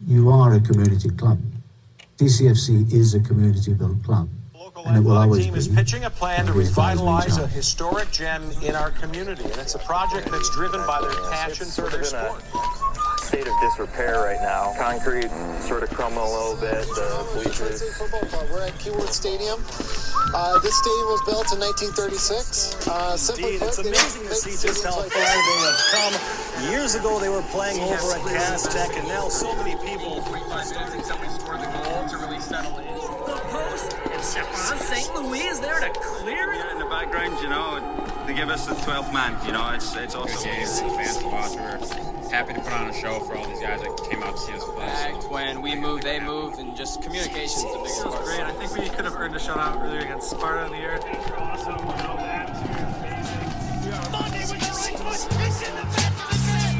you are a community club. DCFC is a community-built club. And it will always team is pitching a plan to revitalize a historic gem in our community, and it's a project that's driven by their passion for their sport. State of disrepair right now. Concrete sort of crumbling a little bit. The bleachers. Football Club. We're at Keyworth Stadium. This stadium was built in 1936. Simply put, it's amazing to see just how far they have come. Years ago, they were playing over at Gas Tech, and now so many people. The post and Stephon St. Louis is there to clear it. Yeah, in the background, they give us the 12th man. It's awesome. Fans to watch. We're happy to put on a show for all these guys that came out to see us play. When we move, they move, and just communication is the biggest part. Great. I think we could have earned a shutout earlier against Sparta in the year. Awesome. The atmosphere is amazing. Monday with the right foot. It's in the back of the net.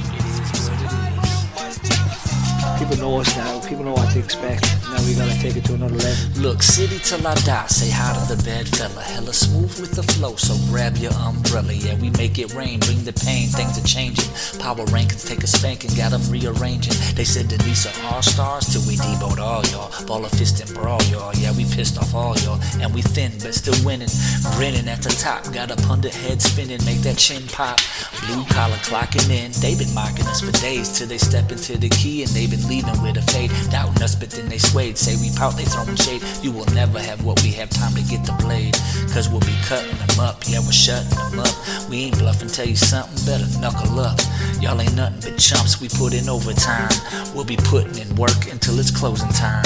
People know us now. People know what to expect. Now we gotta take it to another level. Look, city till I die. Say hi to the bad fella. Hella smooth with the flow, so grab your umbrella. Yeah, we make it rain. Bring the pain. Things are changing. Power rankings take a spanking. Got them rearranging. They said Denise are all stars till we deboed all y'all. Ball of fist and brawl y'all. Yeah, we pissed off all y'all. And we thin, but still winning. Grinning at the top. Got up under head spinning. Make that chin pop. Blue collar clocking in. They been mocking us for days till they step into the key and they been leaving with a fade. Doubting us, but then they swayed. Say we pout, they throwing shade. You will never have what we have, time to get the blade. Cause we'll be cutting them up. Yeah, we're shutting them up. We ain't bluffing, tell you something, better knuckle up. Y'all ain't nothing but chumps, we put in overtime. We'll be putting in work until it's closing time.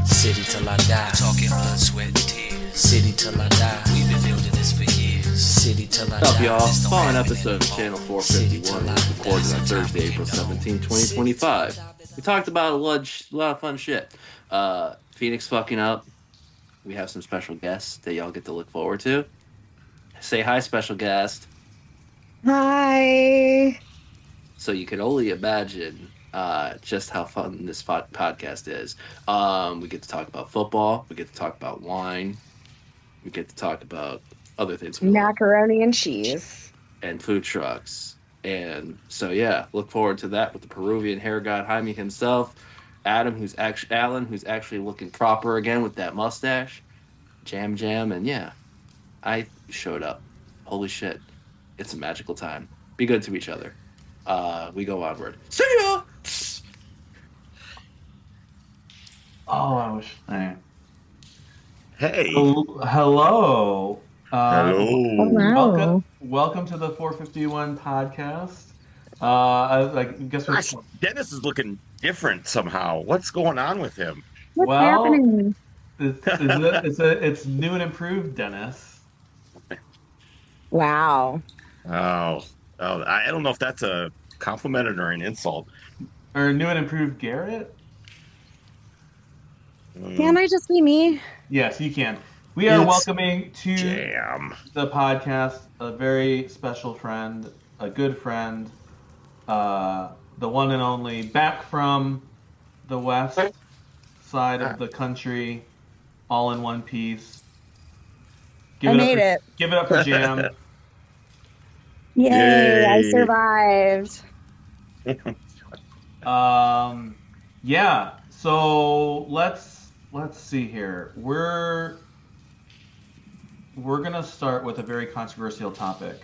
City till I die. Talking blood, sweat, and tears. City till I die. We've been building this for years. City till I die. What's up, y'all? Following episode of Channel 451 was recorded on Thursday, April 17, 2025. We talked about a lot of fun shit. Phoenix fucking up. We have some special guests that y'all get to look forward to. Say hi, special guest. Hi. So you can only imagine just how fun this podcast is. We get to talk about football. We get to talk about wine. We get to talk about other things. Macaroni and cheese. And food trucks. And so, yeah, look forward to that with the Peruvian hair god Jaime himself. Alan, who's actually looking proper again with that mustache. Jam, and yeah, I showed up. Holy shit. It's a magical time. Be good to each other. We go onward. See ya! Oh, I wish. Hey. Hello. Hello. Welcome to the 451 podcast. I guess Dennis is looking different somehow. What's going on with him? What's happening? It's new and improved, Dennis. Wow. Oh, I don't know if that's a compliment or an insult. Or new and improved Garret? Can I just be me? Yes, you can. We are welcoming to the podcast a very special friend, a good friend, the one and only, back from the west side of the country, all in one piece. Give it up for Jam. Yay, I survived. Yeah, so let's see here. We're going to start with a very controversial topic.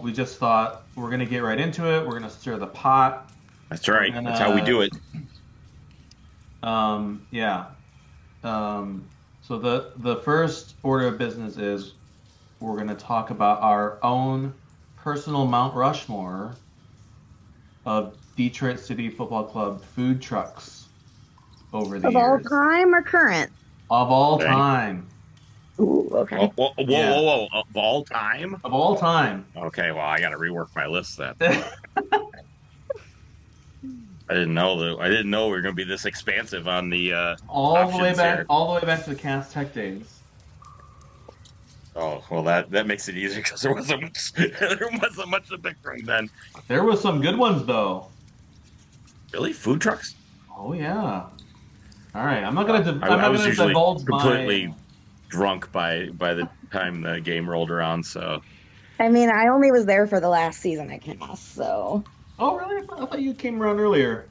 We just thought we're going to get right into it. We're going to stir the pot. That's right. That's how we do it. Yeah. So the first order of business is we're going to talk about our own personal Mount Rushmore of Detroit City Football Club food trucks over the years. Of all time or current? Of all time. Ooh, okay. Whoa. Of all time? Of all time. Okay, well, I got to rework my list then. I didn't know we were going to be this expansive on the all the way back to the Cast Tech days. Oh, well, that makes it easier because there wasn't much to pick from then. There was some good ones though. Really, food trucks? Oh yeah. All right, I'm not gonna divulge completely drunk by the time the game rolled around. So. I mean, I only was there for the last season I cast, so. Oh really? I thought you came around earlier.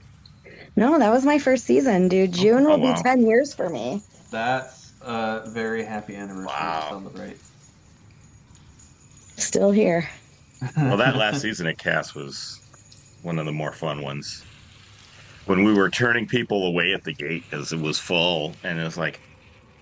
No, that was my first season, dude. June will wow. be 10 years for me. That's a very happy anniversary to celebrate. Still here. Well, that last season at Cass was one of the more fun ones. When we were turning people away at the gate because it was full, and it was like,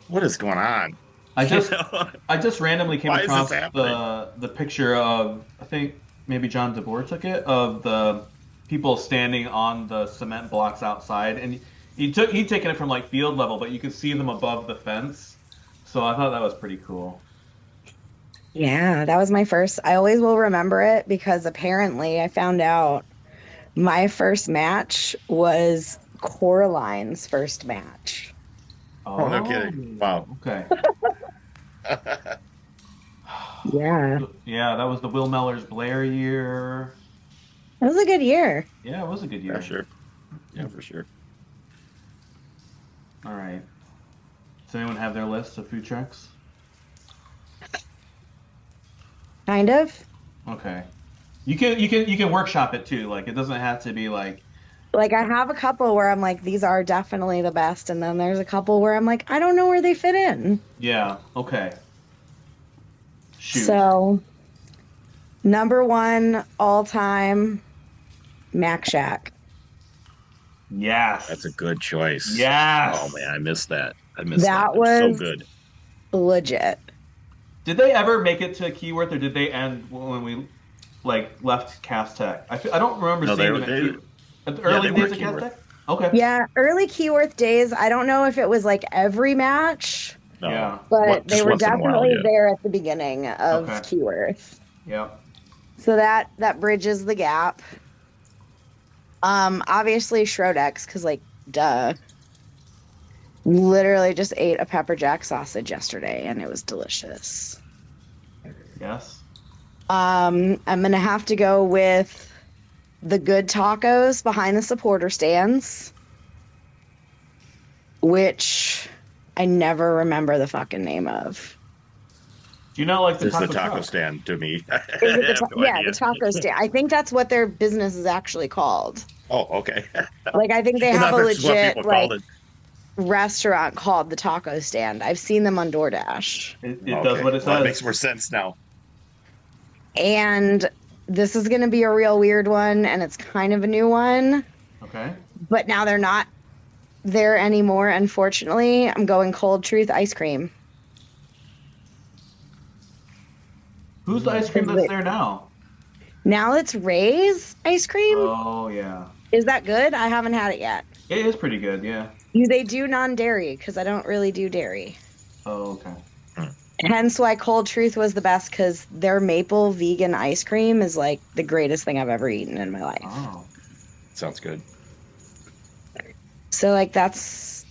what is going on? I just randomly came Why is across this happening? the picture of, I think maybe John DeBoer took it, of the people standing on the cement blocks outside, and he'd taken it from like field level, but you could see them above the fence. So I thought that was pretty cool. Yeah, that was my first. I always will remember it because apparently I found out my first match was Coraline's first match. Oh, no kidding. Wow. Okay. Yeah. Yeah, that was the Will Mellors Blair year. It was a good year. Yeah, it was a good year. For sure. Yeah, for sure. All right. Does anyone have their list of food trucks? Kind of. Okay. You can workshop it too. Like, it doesn't have to be like I have a couple where I'm like, these are definitely the best, and then there's a couple where I'm like, I don't know where they fit in. Yeah. Okay. Shoot. So, number one all time, Mac Shack. Yes. That's a good choice. Yes. Oh man, I missed that. I missed That that. It was was so good. legit. Did they ever make it to Keyworth, or did they end when we left Cass Tech? I don't remember seeing them at the early days of Cass Tech. Okay. Yeah, early Keyworth days. I don't know if it was like every match. No. Yeah. But they were once in a while, definitely yeah. there at the beginning of Keyworth. Yeah. So that bridges the gap. Obviously Shrodex, because duh. Literally just ate a pepper jack sausage yesterday and it was delicious. Yes. I'm gonna have to go with the good tacos behind the supporter stands, which I never remember the fucking name of. Do you not like the It's taco the taco truck? stand to me. Is it the taco stand. I think that's what their business is actually called. Oh, okay. I think they Well, have a that's what legit people called it. restaurant called the taco stand. I've seen them on DoorDash. It does what it says. Well, that makes more sense now. And this is going to be a real weird one, and it's kind of a new one. Okay. But now they're not there anymore, unfortunately. I'm going Cold Truth ice cream. Who's the ice cream that's there now? Now it's Ray's ice cream. Oh, yeah. Is that good? I haven't had it yet. It is pretty good, yeah. They do non-dairy, because I don't really do dairy. Oh, okay. Hence why Cold Truth was the best, because their maple vegan ice cream is the greatest thing I've ever eaten in my life. Oh. Sounds good. So that's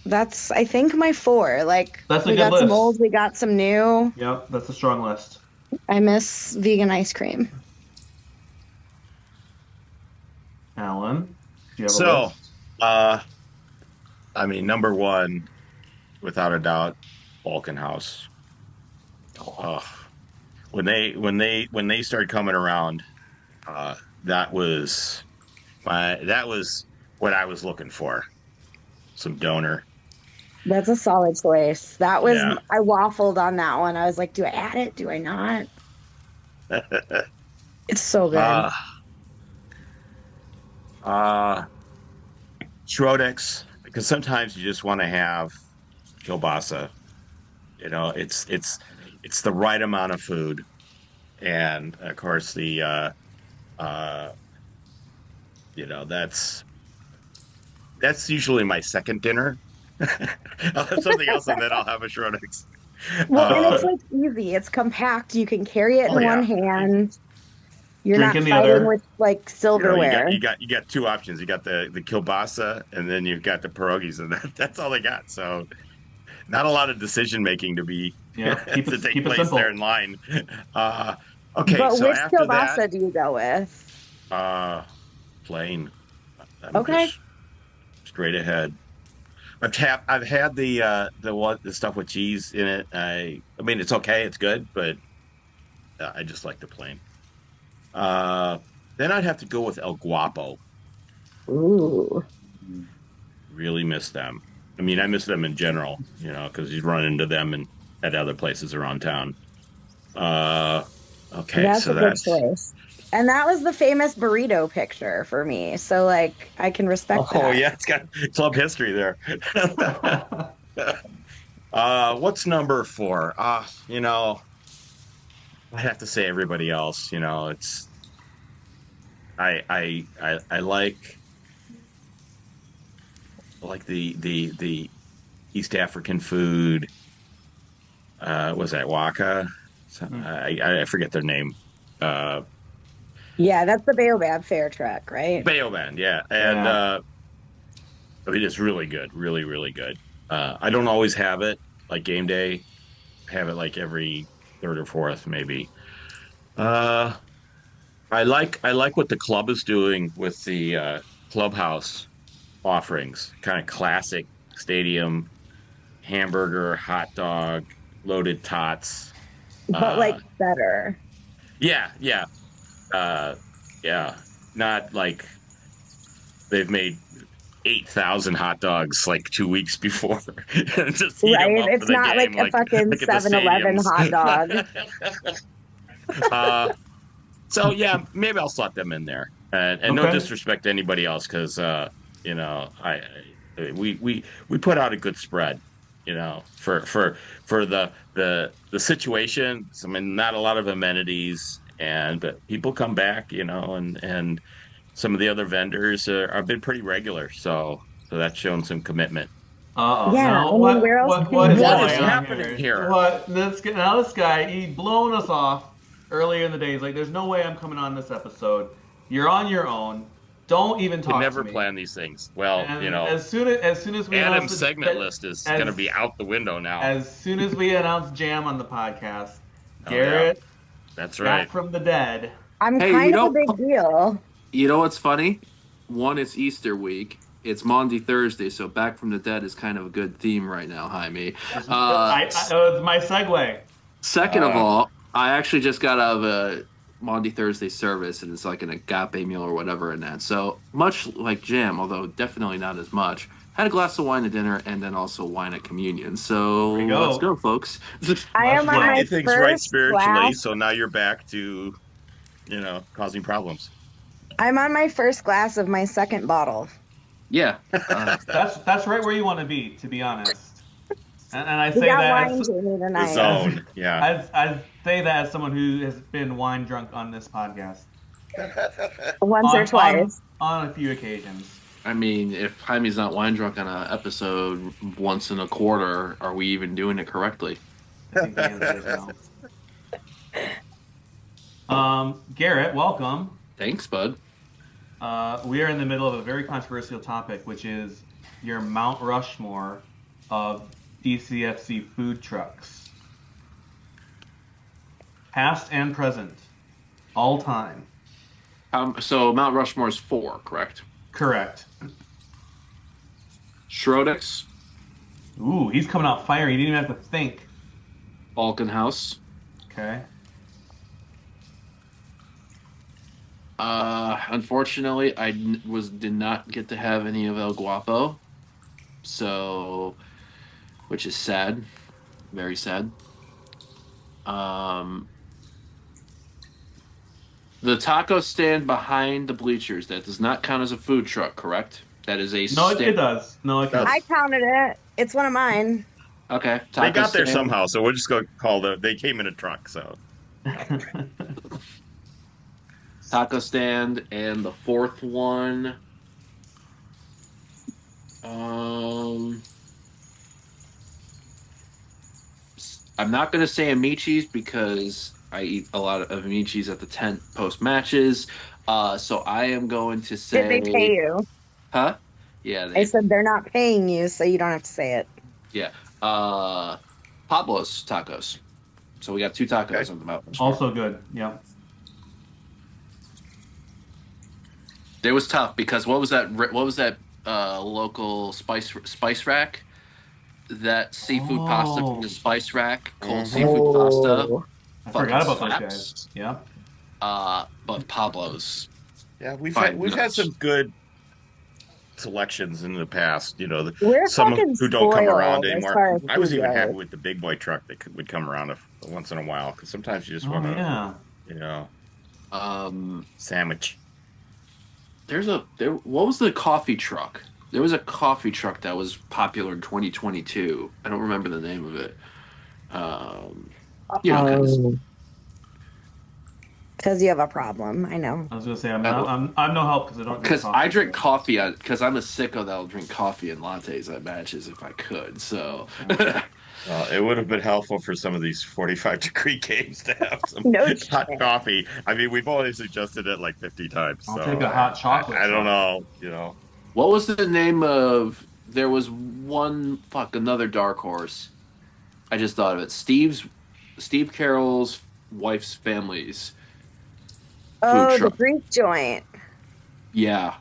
I think my 4. That's a we good got list. some old, we got some new. Yep, that's a strong list. I miss vegan ice cream. Alan, do you have a list? I mean, number one, without a doubt, Balkan House. When they started coming around, that was what I was looking for. Some donor. That's a solid choice. That was Yeah. I waffled on that one. I was like, do I add it? Do I not? It's so good. Shrodex, because sometimes you just want to have kielbasa. It's the right amount of food, and of course that's usually my second dinner. I'll have something else, and then I'll have a Shrodex. Well, and it's easy. It's compact. You can carry it in one hand. You're not Drinking the fighting other. with silverware. You got two options. You got the kielbasa, and then you've got the pierogies, and that's all they got. So, not a lot of decision making to be keep to take keep it place simple. there in line. Okay, But so which after kielbasa that, do you go with? plain. Okay. Just straight ahead. I've had the stuff with cheese in it. I mean, it's okay, it's good, but I just like the plain. Then I'd have to go with El Guapo. Ooh. really miss them. I mean, I miss them in general, you know, because you run into them at other places around town. Okay, That's so a good choice. And that was the famous burrito picture for me. So, like, I can respect that. Oh, yeah, it's got club history there. What's number 4? You know, I have to say everybody else. You know, it's I like the East African food. Was that Waka? I forget their name. Yeah, that's the Baobab Fair truck, right? Baobab, yeah, and it is really good, really, really good. I don't always have it like game day. Have it like every third or fourth, maybe. I like what the club is doing with the clubhouse offerings. Kind of classic stadium hamburger, hot dog, loaded tots. But like better. Yeah. Not like they've made 8,000 hot dogs like 2 weeks before. Just right. It's not like a fucking 7-Eleven hot dog. So yeah, maybe I'll slot them in there. And no disrespect to anybody else, because you know, we put out a good spread, you know, for the situation. I mean, not a lot of amenities, but people come back, you know, and some of the other vendors have been pretty regular, so that's shown some commitment. Yeah, what is happening here? This guy, he blown us off earlier in the day. He's like, "There's no way I'm coming on this episode. You're on your own. Don't even talk to me." Never plan these things. Well, and you know, as soon as we Adam's segment list is going to be out the window now. As soon as we announce Jam on the podcast, Garret, that's right, back from the dead. I'm kind of a big deal. You know what's funny? One, it's Easter week. It's Maundy Thursday, so Back from the Dead is kind of a good theme right now, Jaime. It's my segue. Second of all, I actually just got out of a Maundy Thursday service, and it's like an agape meal or whatever in that. So much like Jam, although definitely not as much. Had a glass of wine at dinner, and then also wine at communion. So let's go, folks. I am on my things first right spiritually, glass. so now you're back to, you know, causing problems. I'm on my first glass of my second bottle. Yeah, that's right where you want to be honest. And I say got that wine Jamie tonight. The zone, yeah. I say that as someone who has been wine drunk on this podcast. Once or twice. On a few occasions. I mean, if Jaime's not wine drunk on an episode once in a quarter, are we even doing it correctly? I think the answer is no. Garret, welcome. Thanks, bud. We are in the middle of a very controversial topic, which is your Mount Rushmore of DCFC food trucks. Past and present. All time. So Mount Rushmore is 4, correct? Correct. Shoutouts. Ooh, he's coming out fire. He didn't even have to think. Balkan House. Okay. Unfortunately, I did not get to have any of El Guapo, so, which is sad, very sad. The taco stand behind the bleachers, that does not count as a food truck, correct? That is a No, it does. No, it does. I counted it. It's one of mine. Okay. They got there somehow, so we're just going to call they came in a truck, so. Taco stand, and the fourth one. I'm not going to say Amici's because I eat a lot of Amici's at the tent post matches. So I am going to say. Did they pay you? Huh? Yeah. I said they're not paying you, so you don't have to say it. Yeah. Pablo's Tacos. So we got 2 tacos on the mountain. Also good. Yeah. It was tough because what was that local spice rack? That seafood pasta from the spice rack, cold seafood pasta. I forgot about those guys. Yeah. But Pablo's. Yeah, we've had some good selections in the past. You know, We're some fucking who don't come around spoiled as anymore. far as I was food even happy goes. with the big boy truck that would come around once in a while because sometimes you just Oh, want to, yeah. you know, sandwich. What was the coffee truck? There was a coffee truck that was popular in 2022. I don't remember the name of it. You know, because you have a problem. I know. I was gonna say I'm no help because I don't. Because I drink coffee because I'm a sicko that'll drink coffee and lattes at matches if I could. So It would have been helpful for some of these 45-degree games to have some No hot shit. coffee. I mean, we've only suggested it like 50 times. I'll so take a hot chocolate. I don't know. You know, what was the name of? There was another dark horse. I just thought of it. Steve Carroll's wife's family's food The truck. Greek joint. Yeah.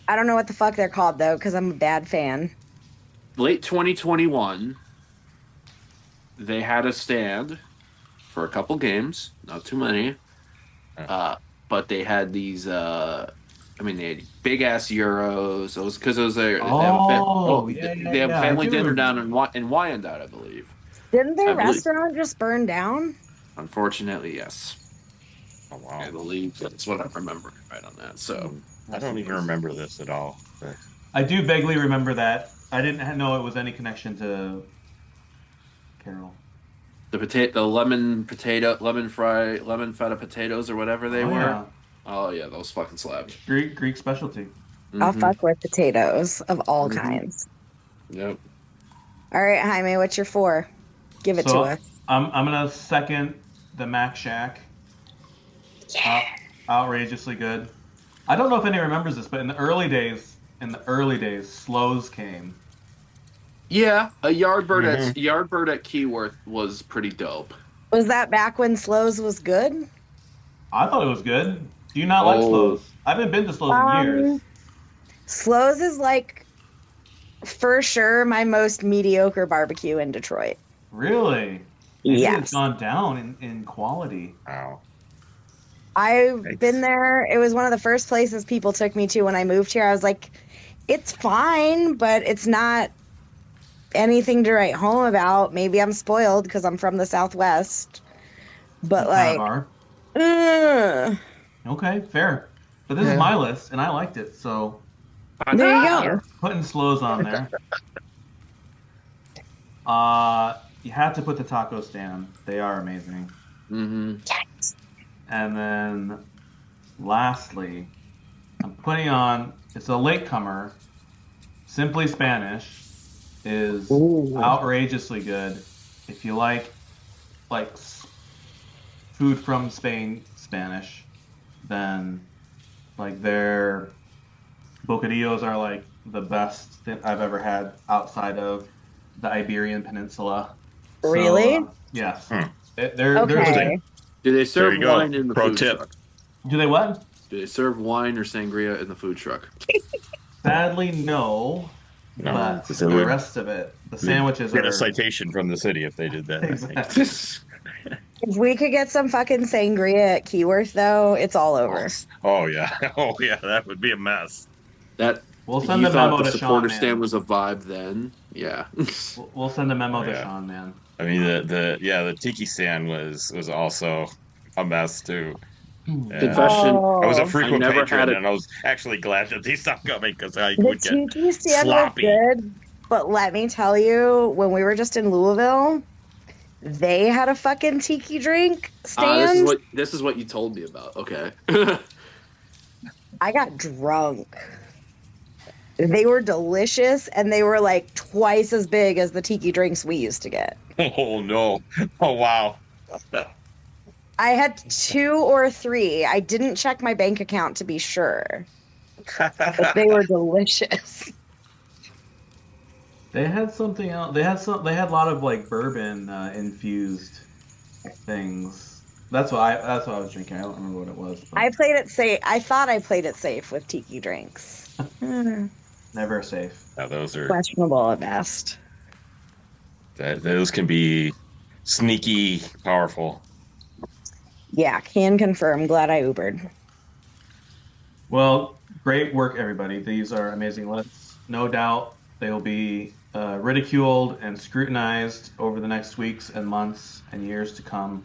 I don't know what the fuck they're called though, because I'm a bad fan. Late 2021, they had a stand for a couple games, not too many. But they had these. They had big ass euros. It was because it was their. They have a family dinner down in Wyandotte, I believe. Didn't their restaurant just burn down? Unfortunately, yes. Oh, wow. I believe that's what I remember right on that. So I don't even remember this at all. But... I do vaguely remember that. I didn't know it was any connection to Carroll. The lemon feta potatoes or whatever they were. Yeah. Oh yeah, those fucking slapped. Greek specialty. I'll fuck with potatoes of all kinds. Yep. All right, Jaime, what's your 4? Give it to us. I'm gonna second the Mac Shack. Yeah. Outrageously good. I don't know if anyone remembers this, but in the early days, Slows came. Yeah, a Yardbird at Keyworth was pretty dope. Was that back when Slows was good? I thought it was good. Do you not like Slows? I haven't been to Slows in years. Slows is like, for sure, my most mediocre barbecue in Detroit. Really? Yes. It's gone down in quality. Wow. I've been there. It was one of the first places people took me to when I moved here. I was like, it's fine, but it's not anything to write home about. Maybe I'm spoiled because I'm from the Southwest. But okay, fair. But this is my list, and I liked it, so there you go. Putting Slows on there. You have to put the taco stand. They are amazing. Mm-hmm. Yes. And then, lastly, I'm putting on. It's a latecomer. Simply Spanish is outrageously good. If you like food from Spain Spanish, then their bocadillos are like the best that I've ever had outside of the Iberian Peninsula. Really? So, yes. Okay. Do they serve wine in the food truck? Do they what? Do they serve wine or sangria in the food truck? Sadly, no. But the rest of it, the sandwiches get a citation from the city if they did that. Exactly. If we could get some fucking sangria at Keyworth, though, it's all over. Oh yeah, that would be a mess. We'll send a memo to Sean. The supporter stand was a vibe then. Yeah. We'll send a memo to Sean, man. I mean, the tiki stand was also a mess too. Confession. I was a frequent patron, and I was actually glad that they stopped coming because I would get tiki stand sloppy. was good, but let me tell you, when we were just in Louisville, they had a fucking tiki drink stand. This is what you told me about. Okay. I got drunk. They were delicious, and they were like twice as big as the tiki drinks we used to get. Oh no! Oh wow! I had 2 or 3. I didn't check my bank account to be sure, but they were delicious. They had something else. They had a lot of bourbon infused things. That's what I was drinking. I don't remember what it was. But... I played it safe. I thought I played it safe with tiki drinks. Never safe. Now those are questionable at best. Those can be sneaky, powerful. Yeah, can confirm. Glad I Ubered. Well, Great work, everybody. These are amazing lists. No doubt they will be ridiculed and scrutinized over the next weeks and months and years to come.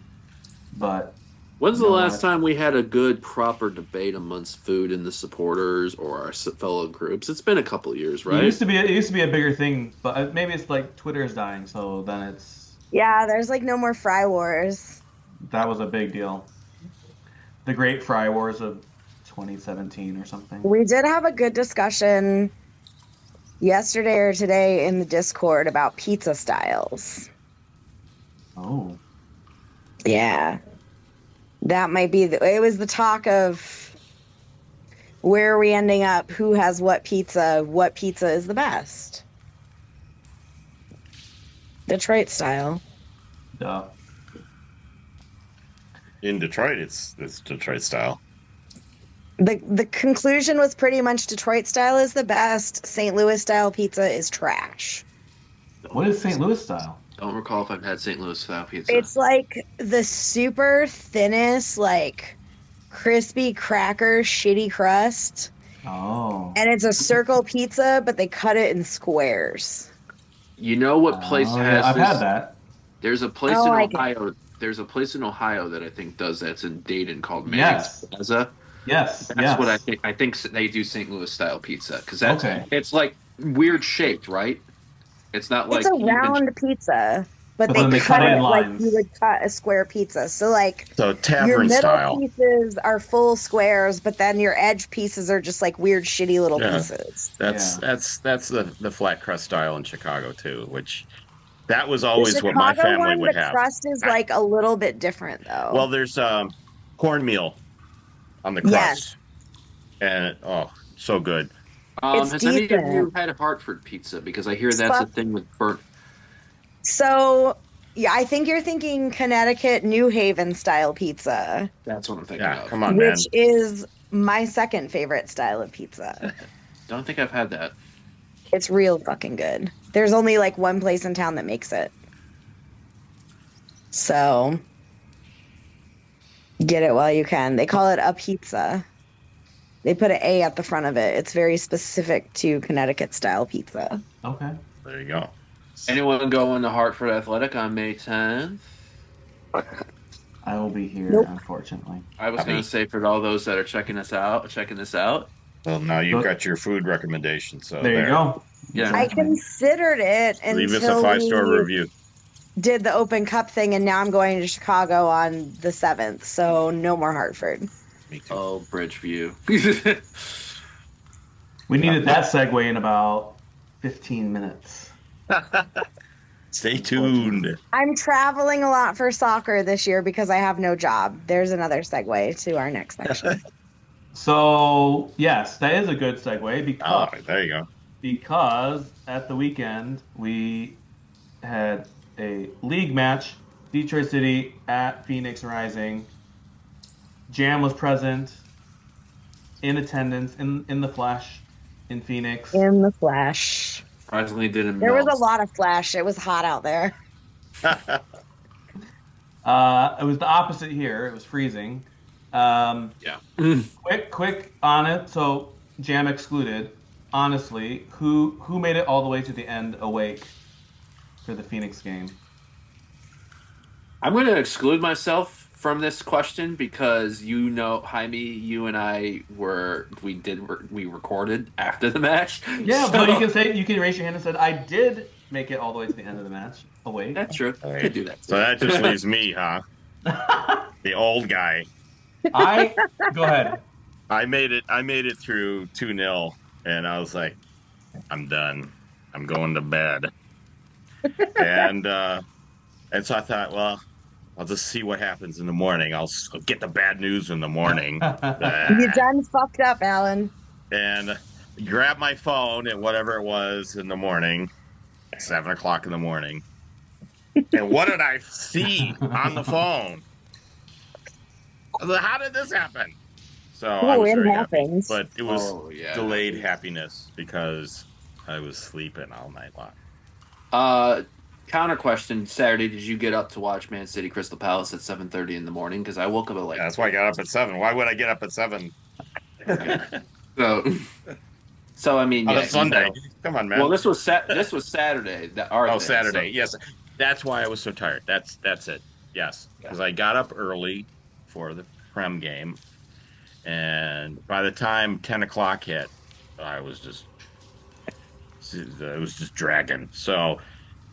But when's the last time we had a good, proper debate amongst food and the supporters or our fellow groups? It's been a couple of years, right? It used to be a bigger thing, but maybe it's like Twitter is dying, so then it's... Yeah, there's like no more fry wars. That was a big deal. The Great Fry Wars of 2017 or something. We did have a good discussion yesterday or today in the Discord about pizza styles. Oh. Yeah. That might be it was the talk of where are we ending up, who has what pizza is the best. Detroit style. Duh. In Detroit, it's Detroit style. The conclusion was pretty much Detroit style is the best. St. Louis style pizza is trash. What is St. Louis style? Don't recall if I've had St. Louis style pizza. It's like the super thinnest, like crispy cracker, shitty crust. Oh. And it's a circle pizza, but they cut it in squares. You know what place has I've this? had that. There's a place in Ohio. There's a place in Ohio that I think does that. It's in Dayton called Manny's Plaza. Yes. That's what I think. I think they do St. Louis style pizza because that's it's like weird shaped, right? It's not like it's a round pizza, but they cut it like you would cut a square pizza. So like tavern your middle style pieces are full squares, but then your edge pieces are just like weird, shitty little pieces. That's the flat crust style in Chicago too, which that was always what my family would have. The crust is like a little bit different though. Well, there's cornmeal on the crust, and so good. Has any of you had a Hartford pizza? Because I hear that's a thing with burnt. So, yeah, I think you're thinking Connecticut New Haven style pizza. That's what I'm thinking of. Come on, man. Which is my second favorite style of pizza. Don't think I've had that. It's real fucking good. There's only like one place in town that makes it. So, get it while you can. They call it a pizza. They put an A at the front of it. It's very specific to Connecticut style pizza. Okay. There you go. Anyone going to Hartford Athletic on May 10th? I will be here, unfortunately. I was going to say for all those that are checking this out. Well, now you've got your food recommendation. So there you go. Yeah. I considered it leave us a 5-star review. Did the Open Cup thing, and now I'm going to Chicago on the 7th. So no more Hartford. Me too. Oh, Bridgeview. We needed that segue in about 15 minutes. Stay tuned. I'm traveling a lot for soccer this year because I have no job. There's another segue to our next section. So, yes, that is a good segue because there you go. Because at the weekend we had a league match, Detroit City at Phoenix Rising. Jam was present, in attendance, in the flesh, in Phoenix. In the flesh. Surprisingly didn't There melt. was a lot of flash. It was hot out there. It was the opposite here. It was freezing. Quick on it. So Jam excluded. Honestly, who made it all the way to the end awake for the Phoenix game? I'm going to exclude myself from this question because Jaime, you and I we recorded after the match. Yeah, so, but you can raise your hand and say I did make it all the way to the end of the match awake. That's true. I could do that. So that just leaves me, huh? The old guy. Go ahead. I made it through 2-0, and I was like, I'm done. I'm going to bed. and so I thought, well, I'll just see what happens in the morning. I'll get the bad news in the morning. You done fucked up, Alan. And grab my phone and whatever it was in the morning, 7 o'clock in the morning. And what did I see on the phone? I was like, how did this happen? So I was very happy, but it was delayed happiness because I was sleeping all night long. Counter question: Saturday, did you get up to watch Man City Crystal Palace at 7:30 in the morning? Because I woke up at that's why I got up at 7. Why would I get up at 7? Okay. So I mean, yeah, Sunday. Come on, man. Well, this was Saturday. Saturday. Yes, that's why I was so tired. That's it. Yes, because I got up early for the Prem game, and by the time 10 o'clock hit, it was just dragging. So,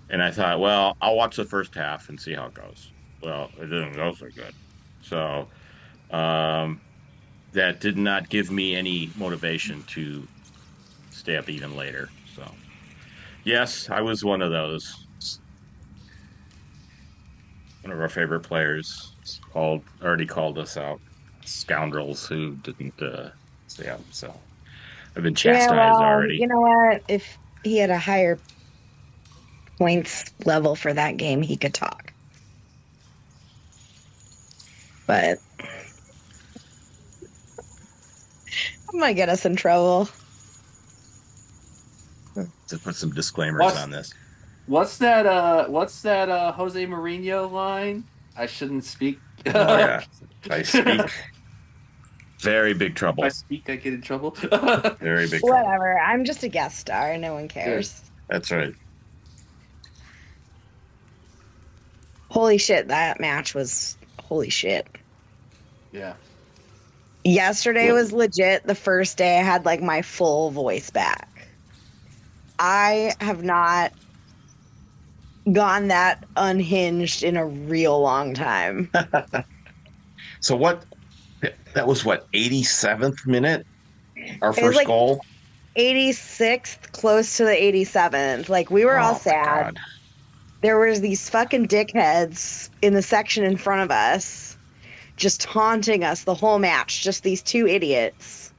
and I thought, well, I'll watch the first half and see how it goes. Well, it didn't go so good. So, that did not give me any motivation to stay up even later. So, yes, I was one of those. One of our favorite players already called us out, scoundrels who didn't stay up. So, I've been chastised already. You know what? If he had a higher points level for that game, he could talk. But that might get us in trouble. To put some disclaimers on this. What's that Jose Mourinho line? I shouldn't speak. Oh, yeah. I speak. Very big trouble. If I speak, I get in trouble. Very big trouble. Whatever. I'm just a guest star. No one cares. Yeah, that's right. Holy shit, that match was holy shit. Yeah. Yesterday was legit the first day I had like my full voice back. I have not gone that unhinged in a real long time. So that was 87th minute? Our It was first like goal? 86th, close to the 87th. Like, we were all sad. There was these fucking dickheads in the section in front of us just taunting us the whole match. Just these two idiots.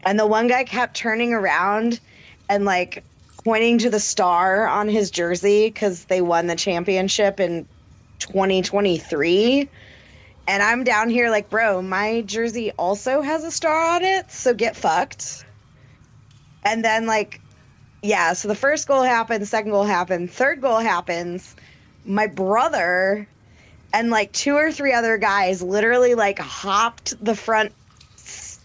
And the one guy kept turning around and, like, pointing to the star on his jersey because they won the championship in 2023. And I'm down here like, bro, my jersey also has a star on it, so get fucked. And then, like, yeah, so the first goal happened, second goal happened, third goal happens. My brother and, like, 2 or 3 other guys literally, like, hopped the front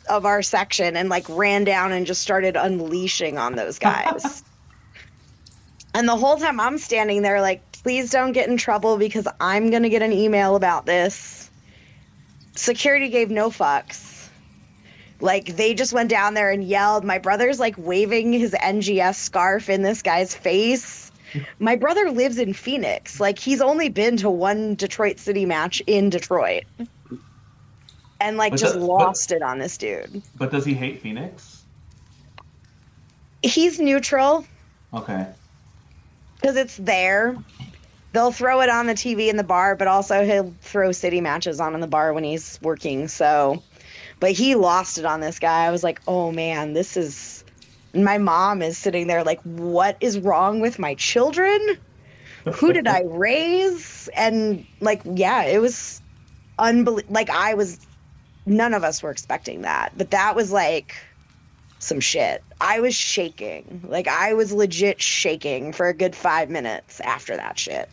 of our section and, like, ran down and just started unleashing on those guys. And the whole time I'm standing there like, please don't get in trouble because I'm going to get an email about this. Security gave no fucks. Like, they just went down there and yelled. My brother's, like, waving his NGS scarf in this guy's face. My brother lives in Phoenix. Like, he's only been to one Detroit City match in Detroit. And, like, lost it on this dude. But does he hate Phoenix? He's neutral. Okay. Because it's there. They'll throw it on the TV in the bar, but also he'll throw city matches on in the bar when he's working. So, but he lost it on this guy. I was like, oh man, this is... And my mom is sitting there like, what is wrong with my children? Who did I raise? And like, yeah, it was unbelievable. Like, none of us were expecting that. But that was like some shit. I was shaking. Like, I was legit shaking for a good 5 minutes after that shit.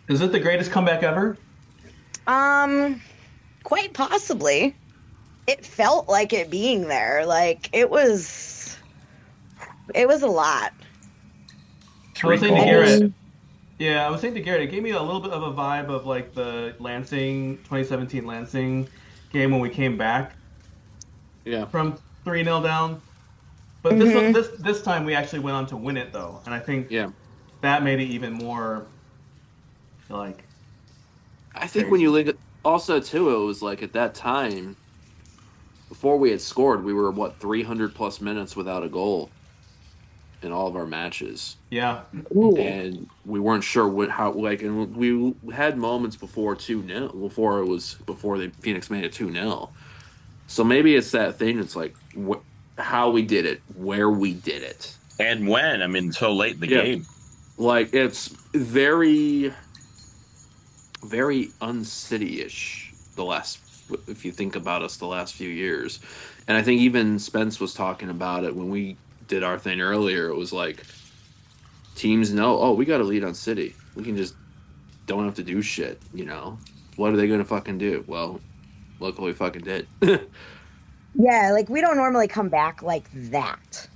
Is it the greatest comeback ever? Quite possibly. It felt like it being there. Like, it was a lot. I was saying to Garret, I was saying to Garret, it gave me a little bit of a vibe of like the 2017 Lansing game when we came back. Yeah. From 3-0 down. But this time we actually went on to win it though, and I think that made it even more like. I think when you look at also too, it was like at that time, before we had scored, we were 300 plus minutes without a goal in all of our matches. Yeah. Ooh. And we weren't sure and we had moments before 2-0, before Phoenix made it 2-0. So maybe it's that thing. It's like how we did it, where we did it, and when. I mean, so late in the game. Like, it's very, very uncity-ish if you think about us the last few years. And I think even Spence was talking about it when we did our thing earlier. It was like, teams know, we got a lead on City. We can just don't have to do shit, you know? What are they going to fucking do? Well, look what we fucking did. Yeah, like we don't normally come back like that.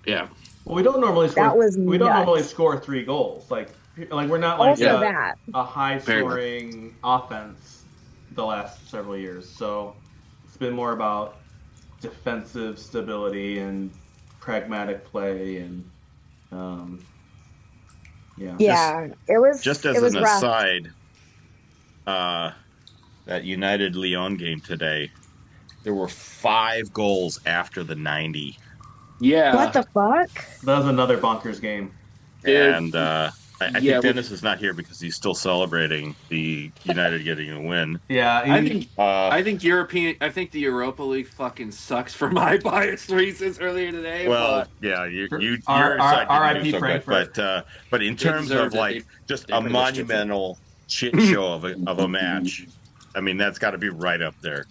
Yeah. Well, we don't normally score. That was we don't nuts. normally score 3 goals. Like we're not like Also that. a high scoring offense the last several years. So it's been more about defensive stability and pragmatic play and Yeah, it was Just it as was an rough. aside, that United Lyon game today, there were 5 goals after the 90. Yeah. What the fuck? That was another bonkers game. And I think Dennis is not here because he's still celebrating the United getting a win. Yeah, I think the Europa League fucking sucks for my biased reasons earlier today. Well, but yeah, your R- side R- didn't do so good, Frankfurt. but in terms of deserved it. like just They a pretty much did. monumental shit show of a match, I mean that's got to be right up there.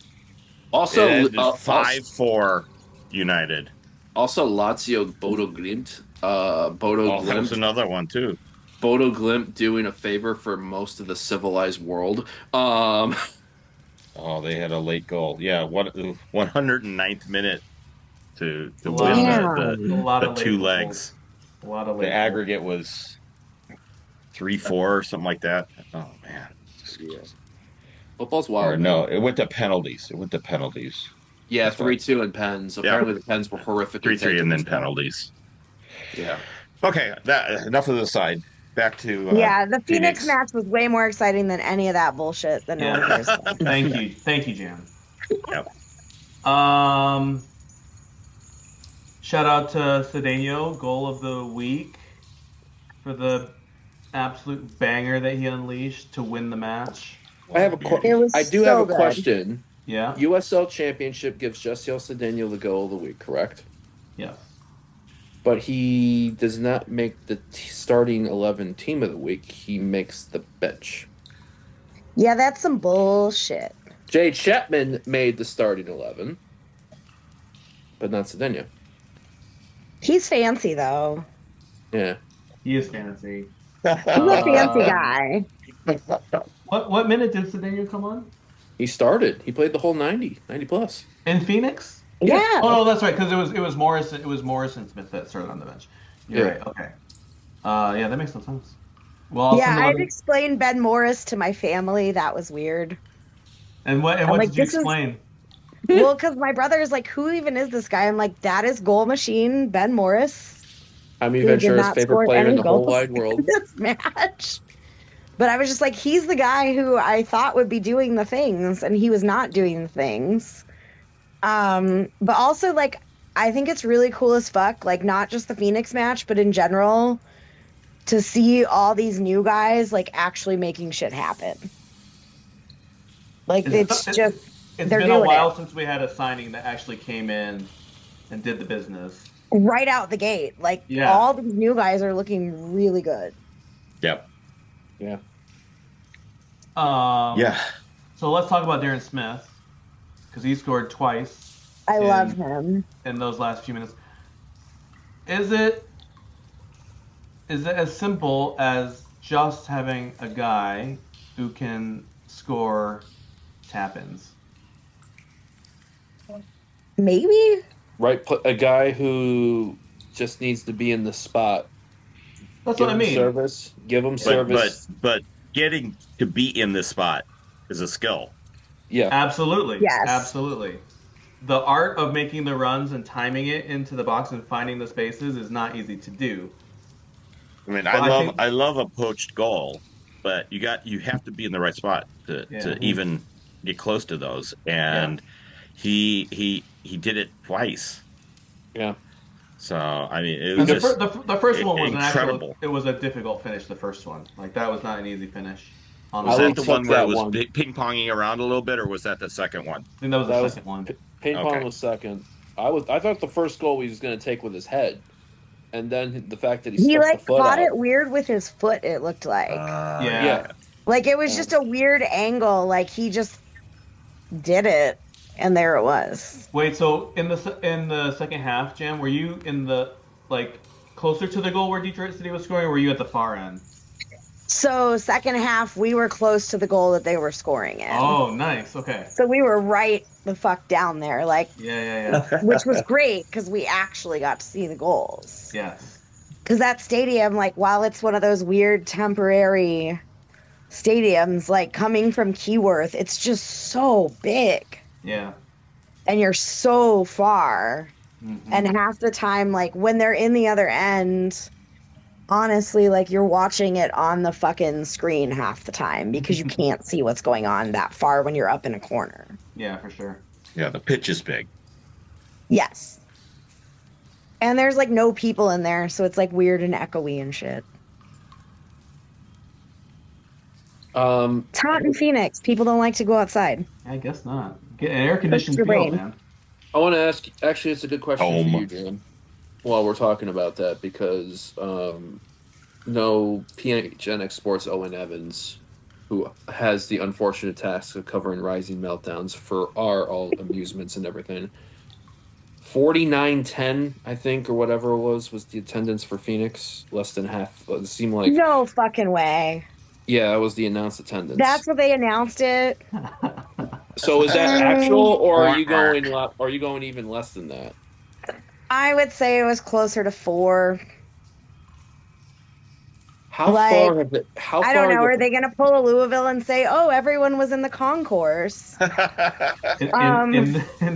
Also, it ended 5-4 United. Also, Lazio Bodo Glimt. Bodo That was Glimt. another one too. Bodo Glimt doing a favor for most of the civilized world. Oh, they had a late goal. Yeah, what 109th minute to win the 2 legs. A lot of late the aggregate was 3-4 or something like that. Oh man. Yeah. Football's wild. Or no, it went to penalties. Yeah, 3-2 in pens. Apparently the pens were horrific. 3-3 and then penalties. Yeah. Okay, enough of the side. Back to the Phoenix match was way more exciting than any of that bullshit that no one cares about. Thank you, Jam. Yep. Shout out to Cedeno, goal of the week, for the absolute banger that he unleashed to win the match. I have I do have a question. Yeah. USL Championship gives Jessiel Cedeno the goal of the week, correct? Yes. But he does not make the starting 11 team of the week. He makes the bench. Yeah, that's some bullshit. Jay Chapman made the starting 11, but not Cedeno. He's fancy though. Yeah. He is fancy. He's a fancy guy. What minute did Cedeno come on? He started. He played the whole 90 plus. In Phoenix? Yeah. Oh no, that's right. Because it was Morrison. It was Morrison Smith that started on the bench. You're right. Okay. Yeah, that makes no sense. Well, yeah, I'd explained Ben Morris to my family. That was weird. And what did you explain? Well, because my brother is like, who even is this guy? I'm like, that is goal machine Ben Morris. Jaime Ventura's favorite player in the whole wide world. This match. But I was just like, he's the guy who I thought would be doing the things, and he was not doing the things. But also, like, I think it's really cool as fuck, like, not just the Phoenix match, but in general, to see all these new guys, like, actually making shit happen. Like, it's been a while since we had a signing that actually came in and did the business. Right out the gate. Like, all these new guys are looking really good. Yep. Yeah. So let's talk about Darren Smith, because he scored twice. I love him. In those last few minutes. Is it as simple as just having a guy who can score tap-ins? Maybe. Right, a guy who just needs to be in the spot. That's what I mean. Give him service. But getting to be in this spot is a skill. Yeah. Absolutely. Yes. Absolutely. The art of making the runs and timing it into the box and finding the spaces is not easy to do. I mean, I love a poached goal, but you have to be in the right spot to even get close to those. And he did it twice. Yeah. So I mean, it was the first one was incredible. It was a difficult finish. The first one, like that, was not an easy finish. Was that the one where it was ping ponging around a little bit, or was that the second one? I think that was the second one. Ping pong was second. I thought the first goal he was going to take with his head, and then the fact that he like the foot caught out. it weird with his foot. It looked like like it was just a weird angle. Like he just did it, and there it was. Wait, so in the second half, Jam, were you in the closer to the goal where Detroit City was scoring, or were you at the far end? So second half, we were close to the goal that they were scoring in. Oh, nice. Okay. So we were right the fuck down there, like, Yeah. which was great because we actually got to see the goals. Yes. Because that stadium, like, while it's one of those weird temporary stadiums, like coming from Keyworth, it's just so big. Yeah. And you're so far. Mm-hmm. And half the time, like, when they're in the other end, honestly, like, you're watching it on the fucking screen half the time because you can't see what's going on that far when you're up in a corner. Yeah, for sure. Yeah, the pitch is big. Yes. And there's, like, no people in there, so it's, like, weird and echoey and shit. It's hot in Phoenix. People don't like to go outside. I guess not. Get an air-conditioned Your field, brain. man. I want to ask, actually, it's a good question for you, Dan, while we're talking about that, because no PHNX Sports Owen Evans, who has the unfortunate task of covering Rising Meltdowns for our all amusements and everything. 49-10, I think, or whatever it was the attendance for Phoenix. Less than half. It seemed like... No fucking way. Yeah, it was the announced attendance. That's what they announced it. So is that actual, or are you going even less than that? I would say it was closer to 4. How far have it? How I far? don't know. Are they going to pull a Louisville and say, "Oh, everyone was in the concourse"? in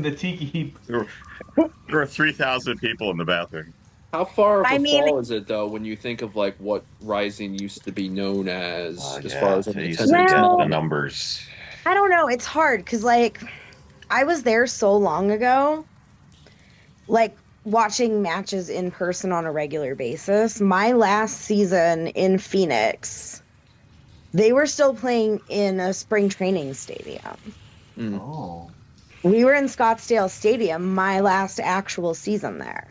the tiki. There were 3,000 people in the bathroom. How far of a fall is it, though, when you think of like what Rising used to be known as far as they used attendance? to get the numbers. I don't know. It's hard because, like, I was there so long ago, like, watching matches in person on a regular basis. My last season in Phoenix, they were still playing in a spring training stadium. Oh. We were in Scottsdale Stadium my last actual season there.